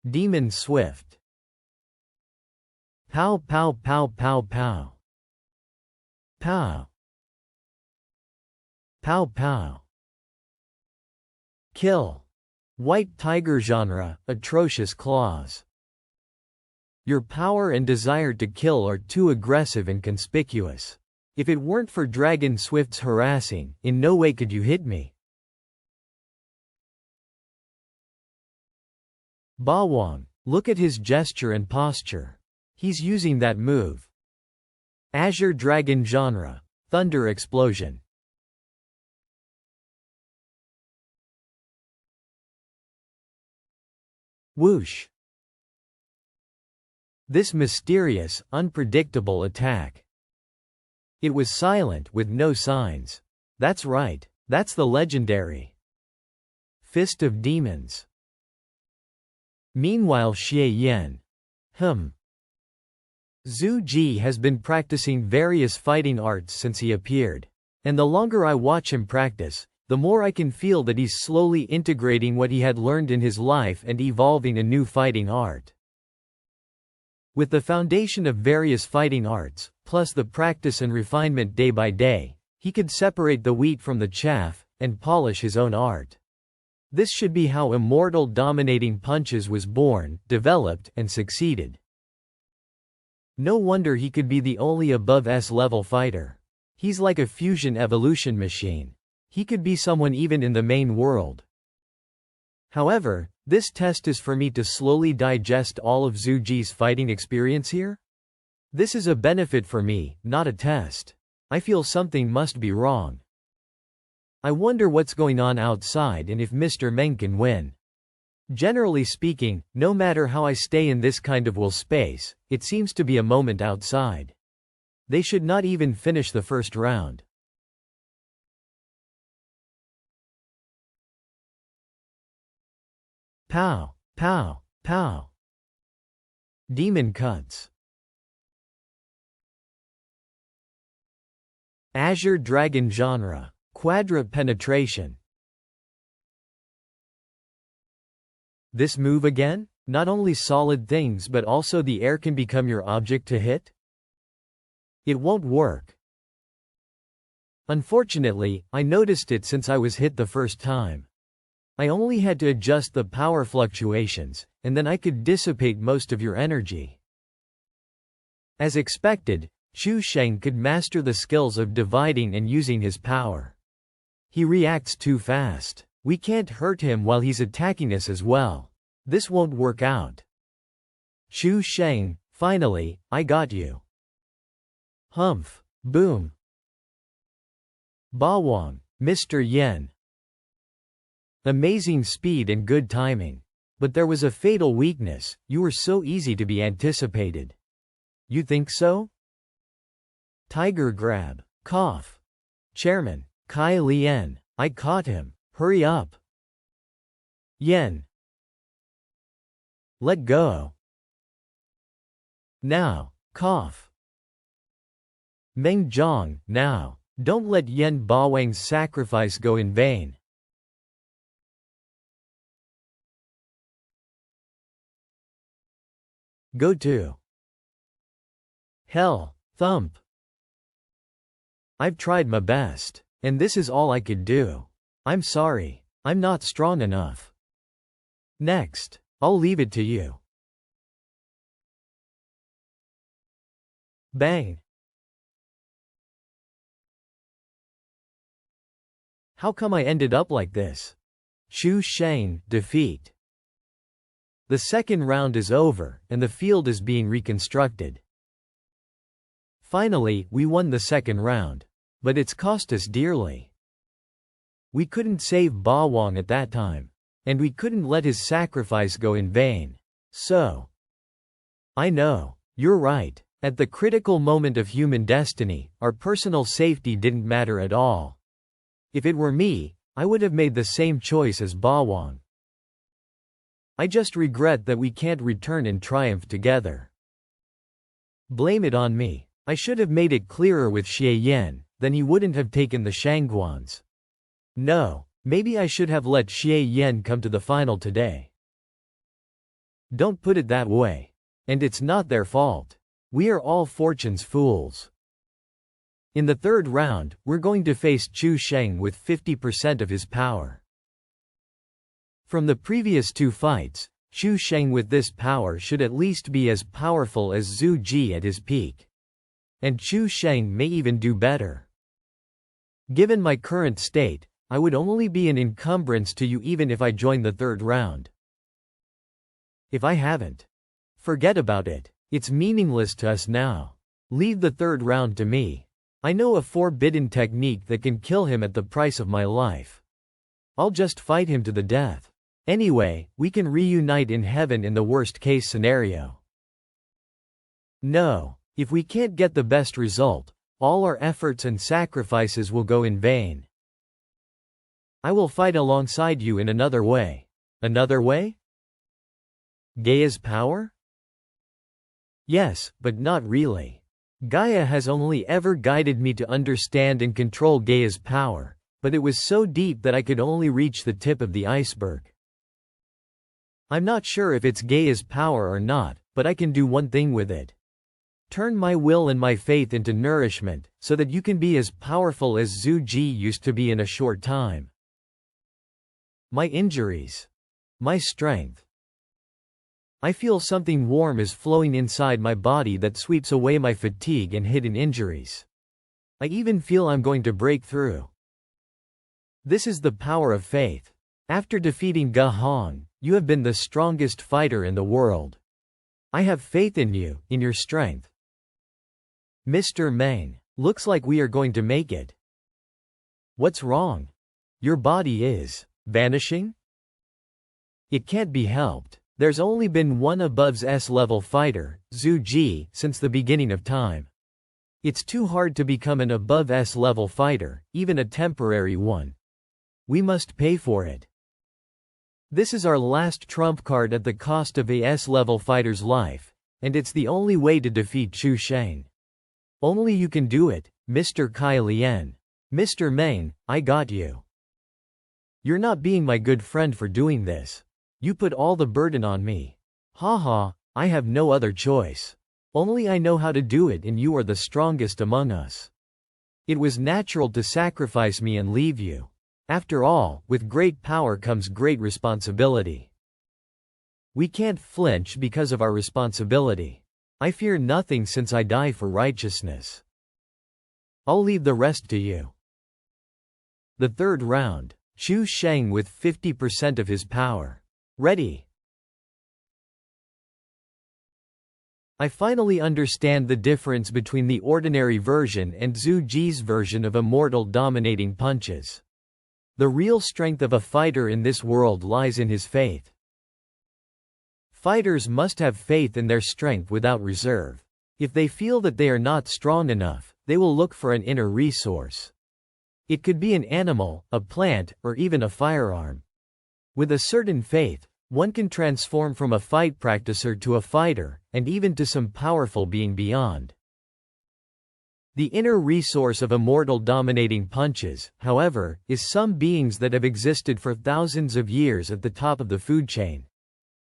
Demon Swift. Pow pow pow pow pow. Pow. Pow pow. Kill. White tiger genre, atrocious claws. Your power and desire to kill are too aggressive and conspicuous. If it weren't for Dragon Swift's harassing, in no way could you hit me. Bawang, look at his gesture and posture. He's using that move. Azure Dragon genre, thunder explosion. Whoosh. This mysterious, unpredictable attack. It was silent with no signs. That's right, that's the legendary Fist of Demons. Meanwhile Xie Yen. Zhu Ji has been practicing various fighting arts since he appeared. And the longer I watch him practice, the more I can feel that he's slowly integrating what he had learned in his life and evolving a new fighting art. With the foundation of various fighting arts, plus the practice and refinement day by day, he could separate the wheat from the chaff, and polish his own art. This should be how Immortal Dominating Punches was born, developed, and succeeded. No wonder he could be the only above S-level fighter. He's like a fusion evolution machine. He could be someone even in the main world. However, this test is for me to slowly digest all of Zhu Ji's fighting experience here? This is a benefit for me, not a test. I feel something must be wrong. I wonder what's going on outside and if Mr. Meng can win. Generally speaking, no matter how I stay in this kind of will space, it seems to be a moment outside. They should not even finish the first round. Pow, pow, pow. Demon cuts. Azure Dragon genre, quadra penetration. This move again? Not only solid things but also the air can become your object to hit? It won't work. Unfortunately, I noticed it since I was hit the first time. I only had to adjust the power fluctuations, and then I could dissipate most of your energy. As expected, Chu Sheng could master the skills of dividing and using his power. He reacts too fast. We can't hurt him while he's attacking us as well. This won't work out. Chu Sheng, finally, I got you. Humph. Boom. Ba Wang, Mr. Yen. Amazing speed and good timing. But there was a fatal weakness, you were so easy to be anticipated. You think so? Tiger grab. Cough. Chairman, Kai Lian, I caught him. Hurry up. Yen. Let go. Now. Cough. Meng Zhang, now. Don't let Yen Bawang's sacrifice go in vain. Go to hell. Thump. I've tried my best. And this is all I could do. I'm sorry. I'm not strong enough. Next. I'll leave it to you. Bang. How come I ended up like this? Chu Sheng, defeat. The second round is over, and the field is being reconstructed. Finally, we won the second round. But it's cost us dearly. We couldn't save Ba Wang at that time. And we couldn't let his sacrifice go in vain. So. I know. You're right. At the critical moment of human destiny, our personal safety didn't matter at all. If it were me, I would have made the same choice as Ba Wang. I just regret that we can't return in triumph together. Blame it on me. I should have made it clearer with Xie Yan, then he wouldn't have taken the Shangguans. No, maybe I should have let Xie Yan come to the final today. Don't put it that way. And it's not their fault. We are all fortune's fools. In the third round, we're going to face Chu Sheng with 50% of his power. From the previous two fights, Chu Sheng with this power should at least be as powerful as Zhu Ji at his peak. And Chu Sheng may even do better. Given my current state, I would only be an encumbrance to you even if I join the third round. If I haven't, forget about it. It's meaningless to us now. Leave the third round to me. I know a forbidden technique that can kill him at the price of my life. I'll just fight him to the death. Anyway, we can reunite in heaven in the worst-case scenario. No, if we can't get the best result, all our efforts and sacrifices will go in vain. I will fight alongside you in another way. Another way? Gaia's power? Yes, but not really. Gaia has only ever guided me to understand and control Gaia's power, but it was so deep that I could only reach the tip of the iceberg. I'm not sure if it's Gaia's power or not, but I can do one thing with it. Turn my will and my faith into nourishment, so that you can be as powerful as Zhu Ji used to be in a short time. My injuries. My strength. I feel something warm is flowing inside my body that sweeps away my fatigue and hidden injuries. I even feel I'm going to break through. This is the power of faith. After defeating Ge Hong, you have been the strongest fighter in the world. I have faith in you, in your strength. Mr. Meng, looks like we are going to make it. What's wrong? Your body is vanishing? It can't be helped. There's only been one above S-level fighter, Zhu Ji, since the beginning of time. It's too hard to become an above S-level fighter, even a temporary one. We must pay for it. This is our last trump card at the cost of a S-level fighter's life, and it's the only way to defeat Chu Sheng. Only you can do it, Mr. Kai Lian. Mr. Meng, I got you. You're not being my good friend for doing this. You put all the burden on me. Haha, I have no other choice. Only I know how to do it and you are the strongest among us. It was natural to sacrifice me and leave you. After all, with great power comes great responsibility. We can't flinch because of our responsibility. I fear nothing since I die for righteousness. I'll leave the rest to you. The third round. Xu Sheng with 50% of his power. Ready. I finally understand the difference between the ordinary version and Zhu Ji's version of immortal dominating punches. The real strength of a fighter in this world lies in his faith. Fighters must have faith in their strength without reserve. If they feel that they are not strong enough, they will look for an inner resource. It could be an animal, a plant, or even a firearm. With a certain faith, one can transform from a fight practicer to a fighter, and even to some powerful being beyond. The inner resource of immortal dominating punches, however, is some beings that have existed for thousands of years at the top of the food chain.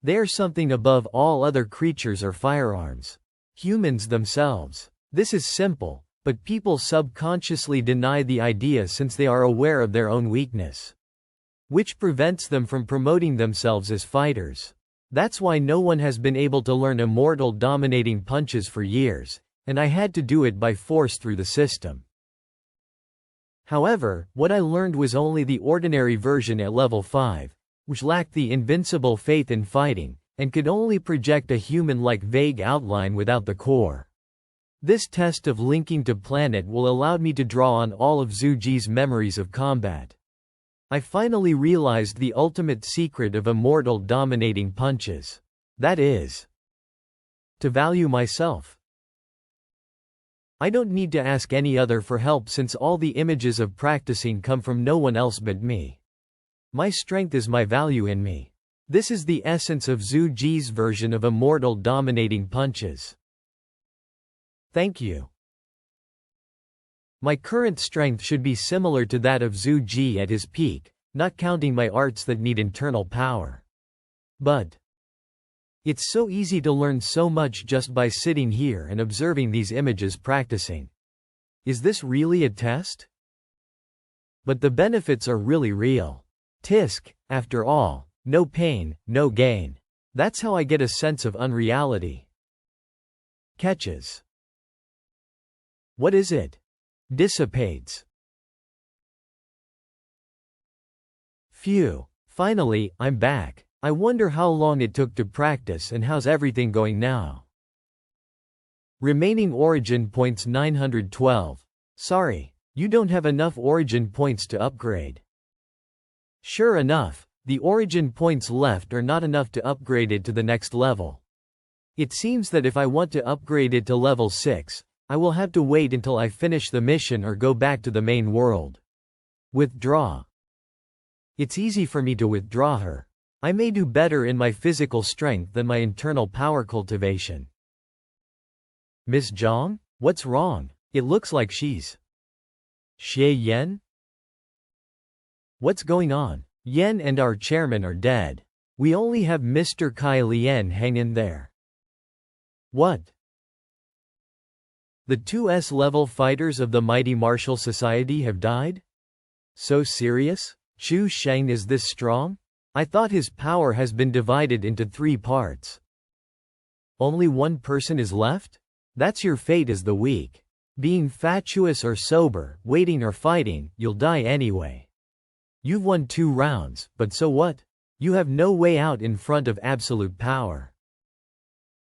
They are something above all other creatures or firearms. Humans themselves. This is simple, but people subconsciously deny the idea since they are aware of their own weakness, which prevents them from promoting themselves as fighters. That's why no one has been able to learn immortal dominating punches for years, and I had to do it by force through the system. However, what I learned was only the ordinary version at level 5, which lacked the invincible faith in fighting, and could only project a human-like vague outline without the core. This test of linking to planet will allow me to draw on all of Zhu Ji's memories of combat. I finally realized the ultimate secret of immortal dominating punches. That is, to value myself. I don't need to ask any other for help since all the images of practicing come from no one else but me. My strength is my value in me. This is the essence of Zhu Ji's version of immortal dominating punches. Thank you. My current strength should be similar to that of Zhu Ji at his peak, not counting my arts that need internal power. But it's so easy to learn so much just by sitting here and observing these images practicing. Is this really a test? But the benefits are really real. Tisk, after all, no pain, no gain. That's how I get a sense of unreality. Catches. What is it? Dissipates. Phew. Finally, I'm back. I wonder how long it took to practice and how's everything going now. Remaining origin points 912. Sorry, you don't have enough origin points to upgrade. Sure enough, the origin points left are not enough to upgrade it to the next level. It seems that if I want to upgrade it to level 6, I will have to wait until I finish the mission or go back to the main world. Withdraw. It's easy for me to withdraw her. I may do better in my physical strength than my internal power cultivation. Miss Zhang? What's wrong? It looks like she's... Xie Yan? What's going on? Yan and our chairman are dead. We only have Mr. Kai Lian hang in there. What? The 2S level fighters of the mighty martial society have died? So serious? Xu Sheng is this strong? I thought his power has been divided into 3 parts. Only one person is left? That's your fate as the weak. Being fatuous or sober, waiting or fighting, you'll die anyway. You've won 2 rounds, but so what? You have no way out in front of absolute power.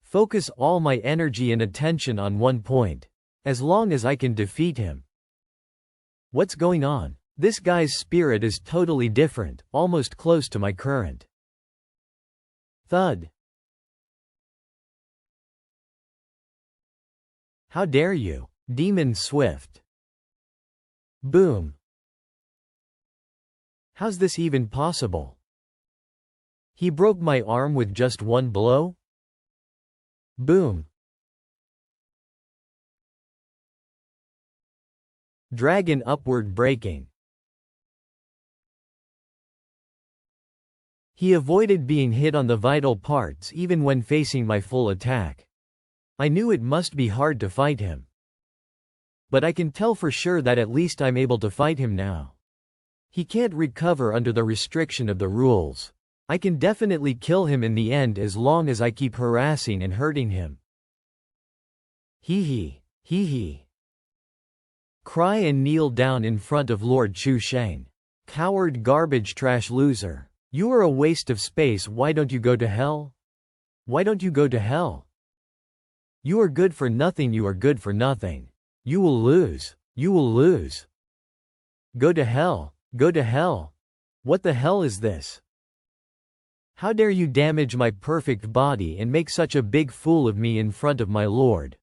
Focus all my energy and attention on one point. As long as I can defeat him. What's going on? This guy's spirit is totally different, almost close to my current. Thud. How dare you, Demon Swift. Boom. How's this even possible? He broke my arm with just one blow? Boom. Dragon upward breaking. He avoided being hit on the vital parts even when facing my full attack. I knew it must be hard to fight him. But I can tell for sure that at least I'm able to fight him now. He can't recover under the restriction of the rules. I can definitely kill him in the end as long as I keep harassing and hurting him. Hee hee, hee hee. Cry and kneel down in front of Lord Chu Sheng. Coward, garbage, trash, loser. You are a waste of space. Why don't you go to hell? Why don't you go to hell? You are good for nothing. You are good for nothing. You will lose. You will lose. Go to hell. Go to hell. What the hell is this? How dare you damage my perfect body and make such a big fool of me in front of my lord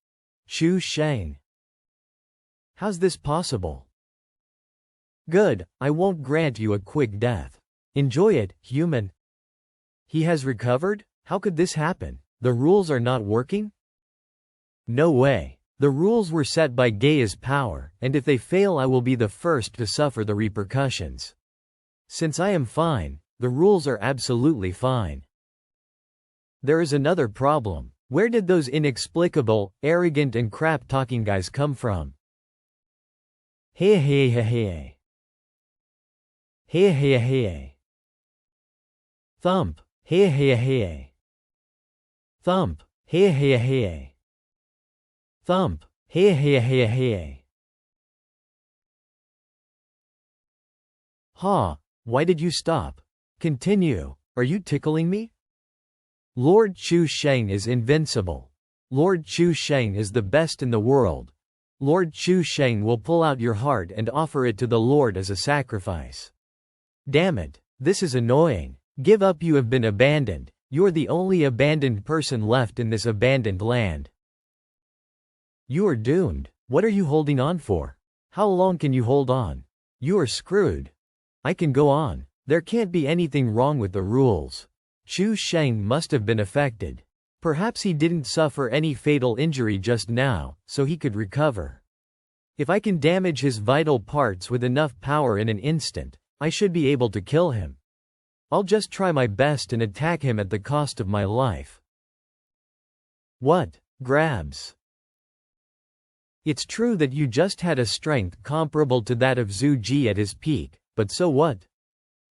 Chu Sheng? How's this possible? Good, I won't grant you a quick death. Enjoy it, human. He has recovered? How could this happen? The rules are not working? No way. The rules were set by Gaia's power, and if they fail I will be the first to suffer the repercussions. Since I am fine, the rules are absolutely fine. There is another problem. Where did those inexplicable, arrogant and crap-talking guys come from? Hey hey hey hey. Hey hey hey. Thump. Hey hey hey. Thump. Hey hey hey. Thump. Hey hey hey hey. Ha, why did you stop? Continue. Are you tickling me? Lord Chu Sheng is invincible. Lord Chu Sheng is the best in the world. Lord Chu Sheng will pull out your heart and offer it to the Lord as a sacrifice. Damn it, this is annoying. Give up, you have been abandoned. You're the only abandoned person left in this abandoned land. You are doomed. What are you holding on for? How long can you hold on? You are screwed. I can go on. There can't be anything wrong with the rules. Chu Sheng must have been affected. Perhaps he didn't suffer any fatal injury just now, so he could recover. If I can damage his vital parts with enough power in an instant, I should be able to kill him. I'll just try my best and attack him at the cost of my life. What? Grabs. It's true that you just had a strength comparable to that of Zhu Ji at his peak, but so what?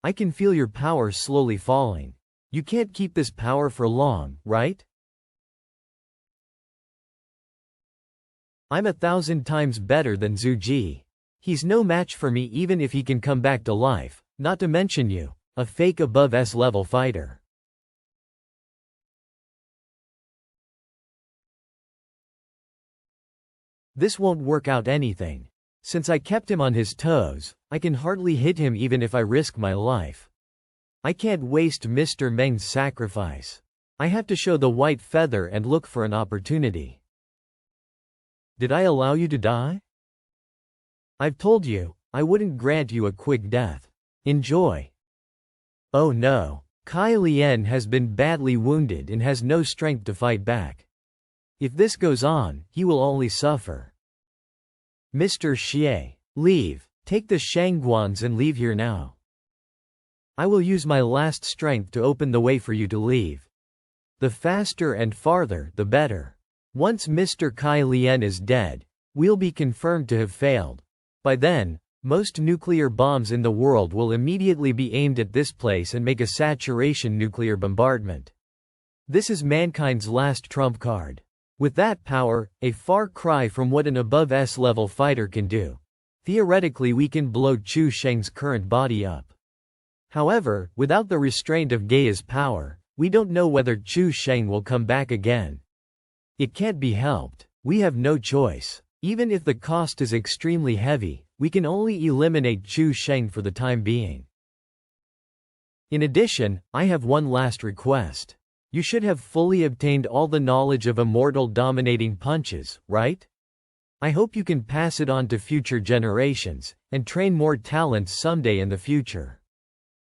I can feel your power slowly falling. You can't keep this power for long, right? I'm 1,000 times better than Zhu Ji. He's no match for me even if he can come back to life, not to mention you, a fake above S-level fighter. This won't work out anything. Since I kept him on his toes, I can hardly hit him even if I risk my life. I can't waste Mr. Meng's sacrifice. I have to show the white feather and look for an opportunity. Did I allow you to die? I've told you, I wouldn't grant you a quick death. Enjoy. Oh no. Kai Lian has been badly wounded and has no strength to fight back. If this goes on, he will only suffer. Mr. Xie, leave. Take the Shangguans and leave here now. I will use my last strength to open the way for you to leave. The faster and farther, the better. Once Mr. Kai Lian is dead, we'll be confirmed to have failed. By then, most nuclear bombs in the world will immediately be aimed at this place and make a saturation nuclear bombardment. This is mankind's last trump card. With that power, a far cry from what an above S-level fighter can do. Theoretically we can blow Chu Sheng's current body up. However, without the restraint of Gaia's power, we don't know whether Chu Sheng will come back again. It can't be helped. We have no choice. Even if the cost is extremely heavy, we can only eliminate Chu Sheng for the time being. In addition, I have one last request. You should have fully obtained all the knowledge of immortal dominating punches, right? I hope you can pass it on to future generations, and train more talents someday in the future.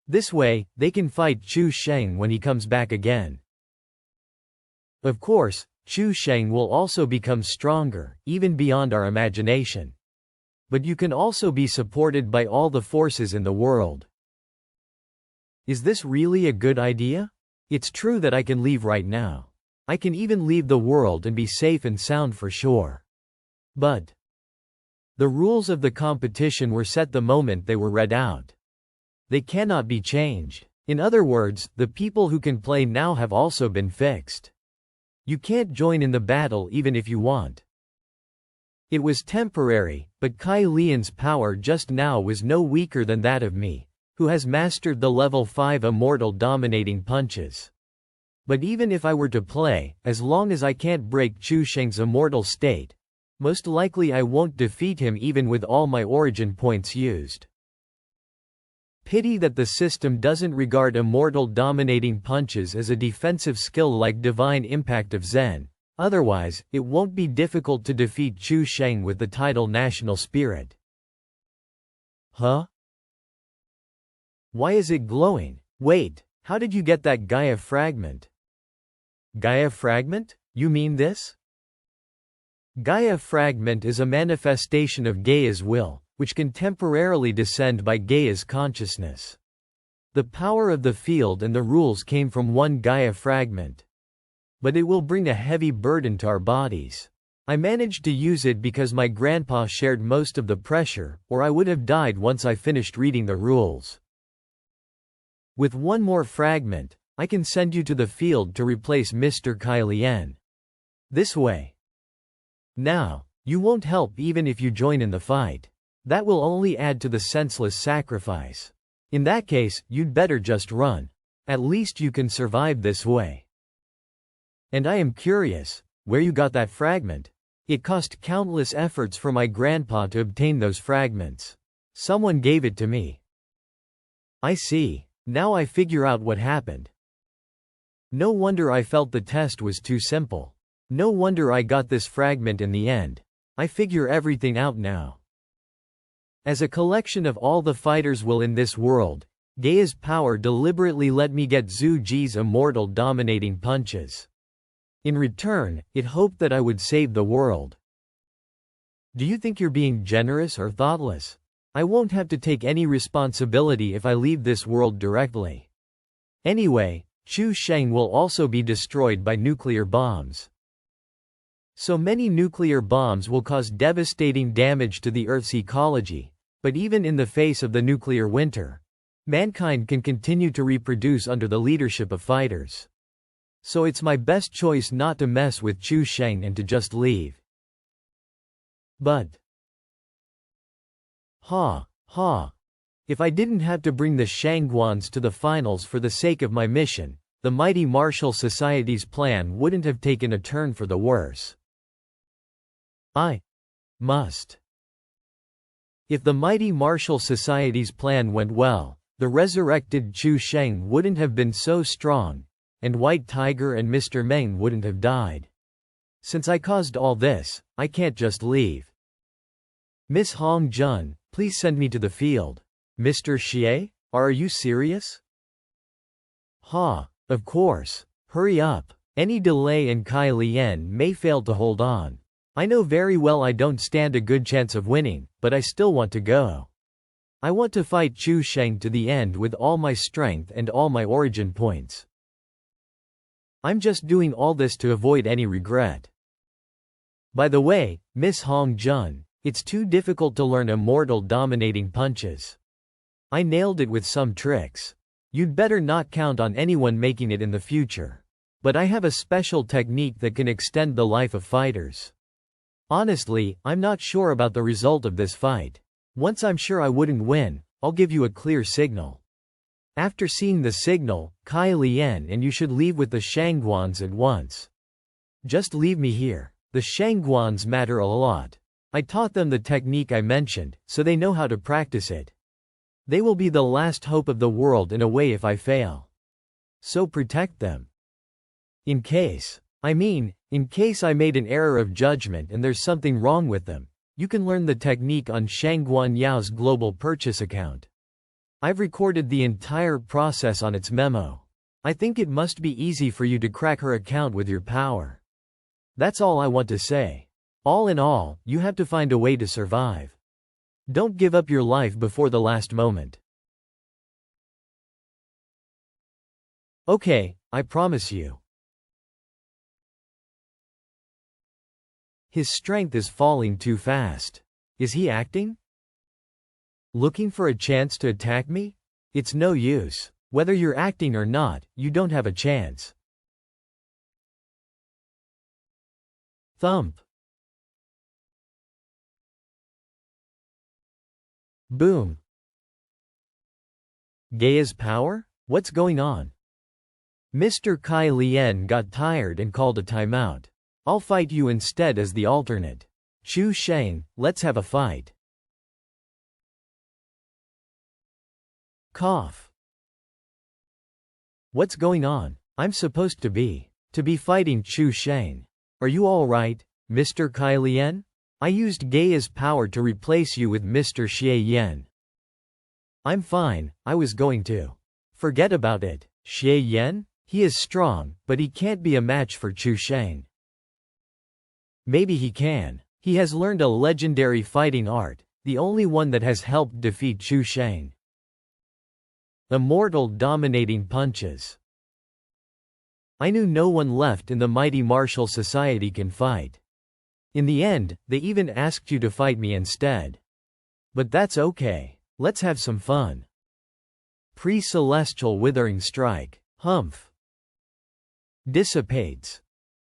This way, they can fight Chu Sheng when he comes back again. Of course, Chu Sheng will also become stronger, even beyond our imagination. But you can also be supported by all the forces in the world. Is this really a good idea? It's true that I can leave right now. I can even leave the world and be safe and sound for sure. But The rules of the competition were set the moment they were read out. They cannot be changed. In other words, the people who can play now have also been fixed. You can't join in the battle even if you want. It was temporary, but Kai Lian's power just now was no weaker than that of me, who has mastered the level 5 immortal dominating punches. But even if I were to play, as long as I can't break Chu Sheng's immortal state, most likely I won't defeat him even with all my origin points used. Pity that the system doesn't regard immortal dominating punches as a defensive skill like Divine Impact of Zen, otherwise, it won't be difficult to defeat Chu Sheng with the title National Spirit. Huh? Why is it glowing? Wait, how did you get that Gaia fragment? Gaia fragment? You mean this? Gaia fragment is a manifestation of Gaia's will, which can temporarily descend by Gaia's consciousness. The power of the field and the rules came from one Gaia fragment. But it will bring a heavy burden to our bodies. I managed to use it because my grandpa shared most of the pressure, or I would have died once I finished reading the rules. With one more fragment, I can send you to the field to replace Mr. Kai Lian. This way. Now, you won't help even if you join in the fight. That will only add to the senseless sacrifice. In that case, you'd better just run. At least you can survive this way. And I am curious, where you got that fragment? It cost countless efforts for my grandpa to obtain those fragments. Someone gave it to me. I see. Now I figure out what happened. No wonder I felt the test was too simple. No wonder I got this fragment in the end. I figure everything out now. As a collection of all the fighters' will in this world, Gaia's power deliberately let me get Zhu Ji's immortal dominating punches. In return, it hoped that I would save the world. Do you think you're being generous or thoughtless? I won't have to take any responsibility if I leave this world directly. Anyway, Chu Sheng will also be destroyed by nuclear bombs. So many nuclear bombs will cause devastating damage to the Earth's ecology, but even in the face of the nuclear winter, mankind can continue to reproduce under the leadership of fighters. So it's my best choice not to mess with Chu Sheng and to just leave. But if I didn't have to bring the Shangguans to the finals for the sake of my mission, the mighty martial society's plan wouldn't have taken a turn for the worse. I must. If the mighty martial society's plan went well, the resurrected Chu Sheng wouldn't have been so strong, and White Tiger and Mr. Meng wouldn't have died. Since I caused all this, I can't just leave. Miss Hong Jun, please send me to the field. Mr. Xie, are you serious? Of course. Hurry up. Any delay and Kai Lian may fail to hold on. I know very well I don't stand a good chance of winning, but I still want to go. I want to fight Chu Sheng to the end with all my strength and all my origin points. I'm just doing all this to avoid any regret. By the way, Miss Hong Jun, it's too difficult to learn immortal dominating punches. I nailed it with some tricks. You'd better not count on anyone making it in the future. But I have a special technique that can extend the life of fighters. Honestly, I'm not sure about the result of this fight. Once I'm sure I wouldn't win, I'll give you a clear signal. After seeing the signal, Kai Lian and you should leave with the Shangguans at once. Just leave me here. The Shangguans matter a lot. I taught them the technique I mentioned, so they know how to practice it. They will be the last hope of the world in a way if I fail. So protect them. In case I made an error of judgment and there's something wrong with them, you can learn the technique on Shangguan Yao's global purchase account. I've recorded the entire process on its memo. I think it must be easy for you to crack her account with your power. That's all I want to say. All in all, you have to find a way to survive. Don't give up your life before the last moment. Okay, I promise you. His strength is falling too fast. Is he acting? Looking for a chance to attack me? It's no use. Whether you're acting or not, you don't have a chance. Thump. Boom. Gaia's power? What's going on? Mr. Kai Lian got tired and called a timeout. I'll fight you instead as the alternate. Chu Sheng, let's have a fight. Cough. What's going on? I'm supposed to be fighting Chu Sheng. Are you alright, Mr. Kai Lian? I used Gaia's power to replace you with Mr. Xie Yan. I'm fine, I was going to. Forget about it. Xie Yan? He is strong, but he can't be a match for Chu Sheng. Maybe he can. He has learned a legendary fighting art, the only one that has helped defeat Chu Sheng. Immortal dominating punches. I knew no one left in the mighty martial society can fight. In the end, they even asked you to fight me instead. But that's okay. Let's have some fun. Pre-celestial withering strike. Humph. Dissipates.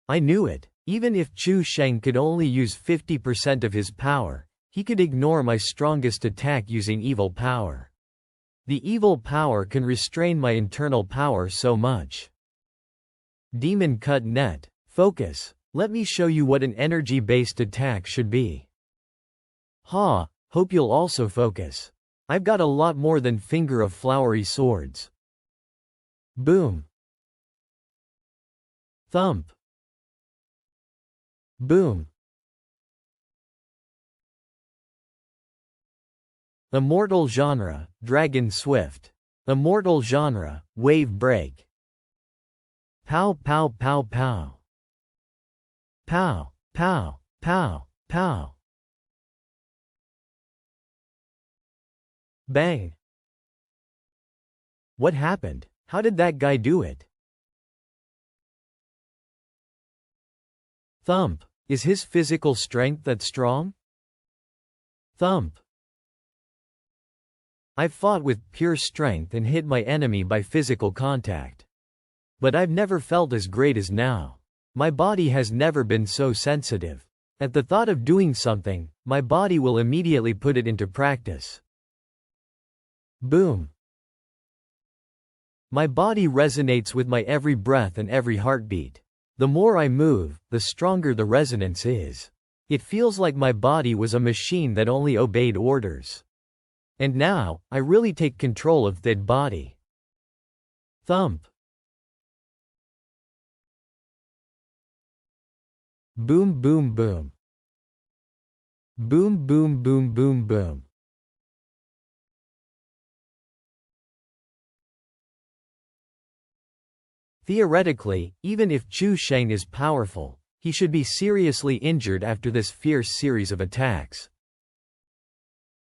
I knew it. Even if Chu Sheng could only use 50% of his power, he could ignore my strongest attack using evil power. The evil power can restrain my internal power so much. Demon cut net. Focus. Let me show you what an energy-based attack should be. Ha, hope you'll also focus. I've got a lot more than finger of flowery swords. Boom. Thump. Boom. Immortal genre, Dragon Swift. Immortal genre, Wave Break. Pow pow pow pow. Pow, pow, pow, pow. Bang. What happened? How did that guy do it? Thump. Is his physical strength that strong? Thump. I've fought with pure strength and hit my enemy by physical contact. But I've never felt as great as now. My body has never been so sensitive. At the thought of doing something, my body will immediately put it into practice. Boom. My body resonates with my every breath and every heartbeat. The more I move, the stronger the resonance is. It feels like my body was a machine that only obeyed orders. And now, I really take control of that body. Thump. Boom boom boom. Boom boom boom boom boom. Theoretically, even if Chu Sheng is powerful, he should be seriously injured after this fierce series of attacks.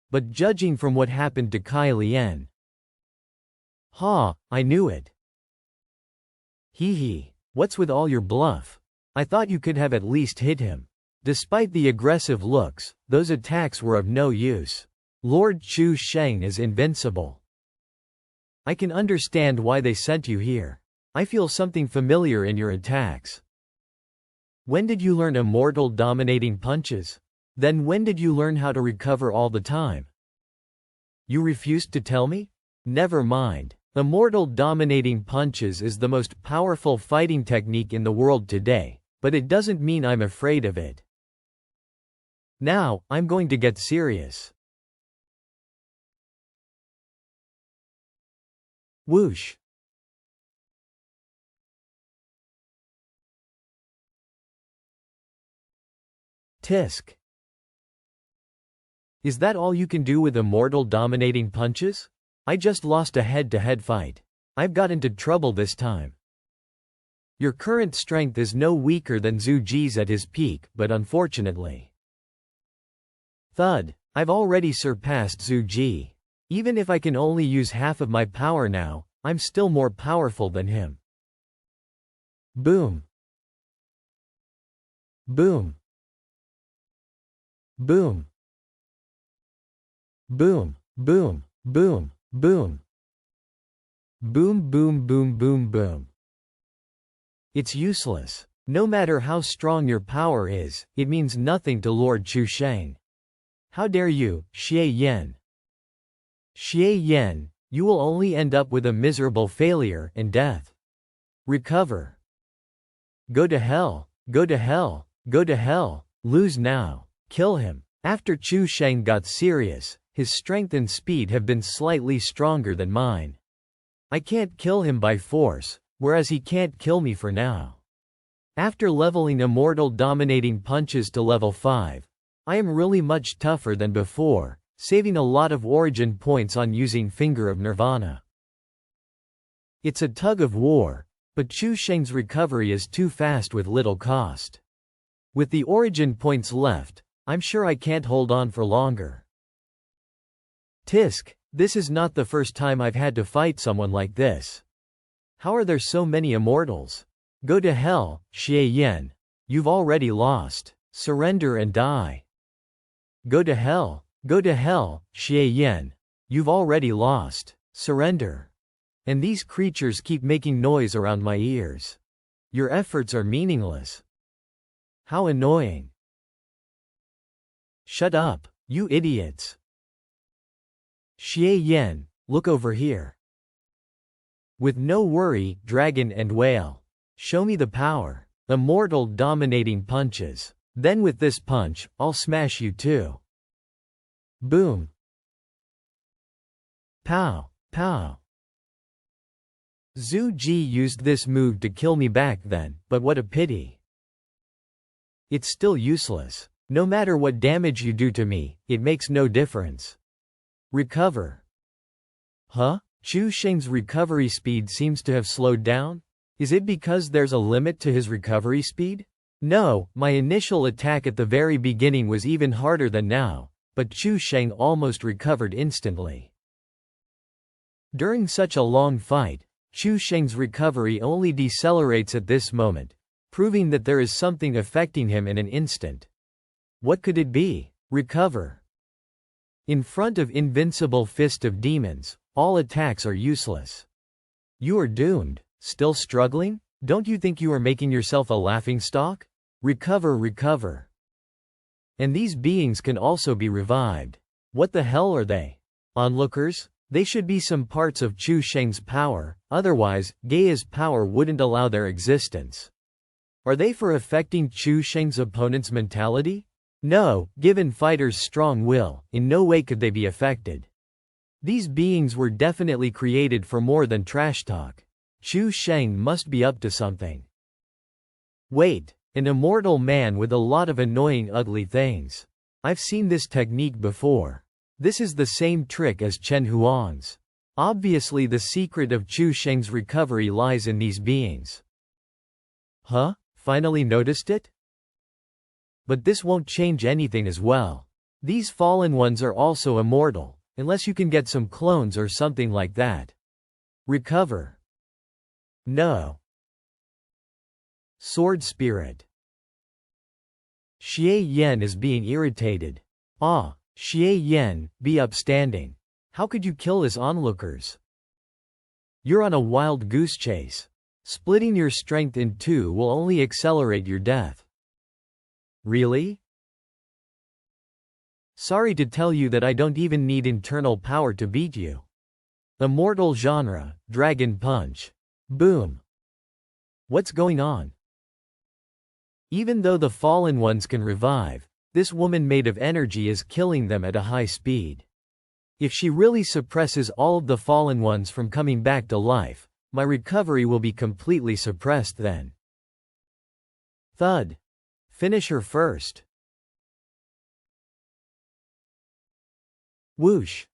But judging from what happened to Kai Lian. Ha, I knew it. Hee hee, what's with all your bluff? I thought you could have at least hit him. Despite the aggressive looks, those attacks were of no use. Lord Chu Sheng is invincible. I can understand why they sent you here. I feel something familiar in your attacks. When did you learn immortal dominating punches? Then when did you learn how to recover all the time? You refused to tell me? Never mind. Immortal dominating punches is the most powerful fighting technique in the world today, but it doesn't mean I'm afraid of it. Now, I'm going to get serious. Whoosh. Tisk. Is that all you can do with immortal dominating punches? I just lost a head-to-head fight. I've got into trouble this time. Your current strength is no weaker than Zhu Ji's at his peak, but unfortunately. Thud. I've already surpassed Zhu Ji. Even if I can only use half of my power now, I'm still more powerful than him. Boom. Boom. Boom. Boom, boom, boom, boom. Boom, boom, boom, boom, boom. It's useless. No matter how strong your power is, it means nothing to Lord Chu Sheng. How dare you, Xie Yan? Xie Yan, you will only end up with a miserable failure and death. Recover. Go to hell, go to hell, go to hell, lose now, kill him. After Chu Sheng got serious, his strength and speed have been slightly stronger than mine. I can't kill him by force, whereas he can't kill me for now. After leveling immortal dominating punches to level 5, I am really much tougher than before, saving a lot of origin points on using Finger of Nirvana. It's a tug of war, but Chu Sheng's recovery is too fast with little cost. With the origin points left, I'm sure I can't hold on for longer. Tisk, this is not the first time I've had to fight someone like this. How are there so many immortals? Go to hell, Xie Yan. You've already lost. Surrender and die. Go to hell, Xie Yan. You've already lost. Surrender. And these creatures keep making noise around my ears. Your efforts are meaningless. How annoying. Shut up, you idiots. Xie Yan, look over here. With no worry, dragon and whale. Show me the power. Immortal dominating punches. Then with this punch, I'll smash you too. Boom. Pow, pow. Zhu Ji used this move to kill me back then, but what a pity. It's still useless. No matter what damage you do to me, it makes no difference. Recover. Huh? Chu Sheng's recovery speed seems to have slowed down? Is it because there's a limit to his recovery speed? No, my initial attack at the very beginning was even harder than now, but Chu Sheng almost recovered instantly. During such a long fight, Chu Sheng's recovery only decelerates at this moment, proving that there is something affecting him in an instant. What could it be? Recover. In front of invincible fist of demons, all attacks are useless. You are doomed. Still struggling? Don't you think you are making yourself a laughingstock? Recover, recover. And these beings can also be revived. What the hell are they? Onlookers? They should be some parts of Chu Sheng's power, otherwise, Gaia's power wouldn't allow their existence. Are they for affecting Chu Sheng's opponent's mentality? No, given fighters' strong will, in no way could they be affected. These beings were definitely created for more than trash talk. Chu Sheng must be up to something. Wait, an immortal man with a lot of annoying ugly things. I've seen this technique before. This is the same trick as Chen Huang's. Obviously the secret of Chu Sheng's recovery lies in these beings. Huh? Finally noticed it? But this won't change anything as well. These fallen ones are also immortal, unless you can get some clones or something like that. Recover. No. Sword Spirit. Xie Yan is being irritated. Ah, Xie Yan, be upstanding. How could you kill his onlookers? You're on a wild goose chase. Splitting your strength in two will only accelerate your death. Really? Sorry to tell you that I don't even need internal power to beat you. Immortal genre, Dragon Punch. Boom. What's going on? Even though the fallen ones can revive, this woman made of energy is killing them at a high speed. If she really suppresses all of the fallen ones from coming back to life, my recovery will be completely suppressed then. Thud. Finish her first. Whoosh.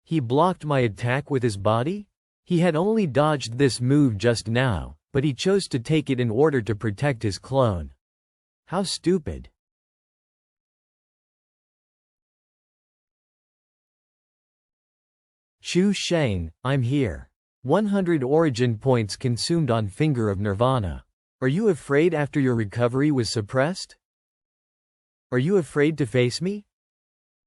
He blocked my attack with his body? He had only dodged this move just now, but he chose to take it in order to protect his clone. How stupid. Chu Sheng, I'm here. 100 origin points consumed on Finger of Nirvana. Are you afraid after your recovery was suppressed? Are you afraid to face me?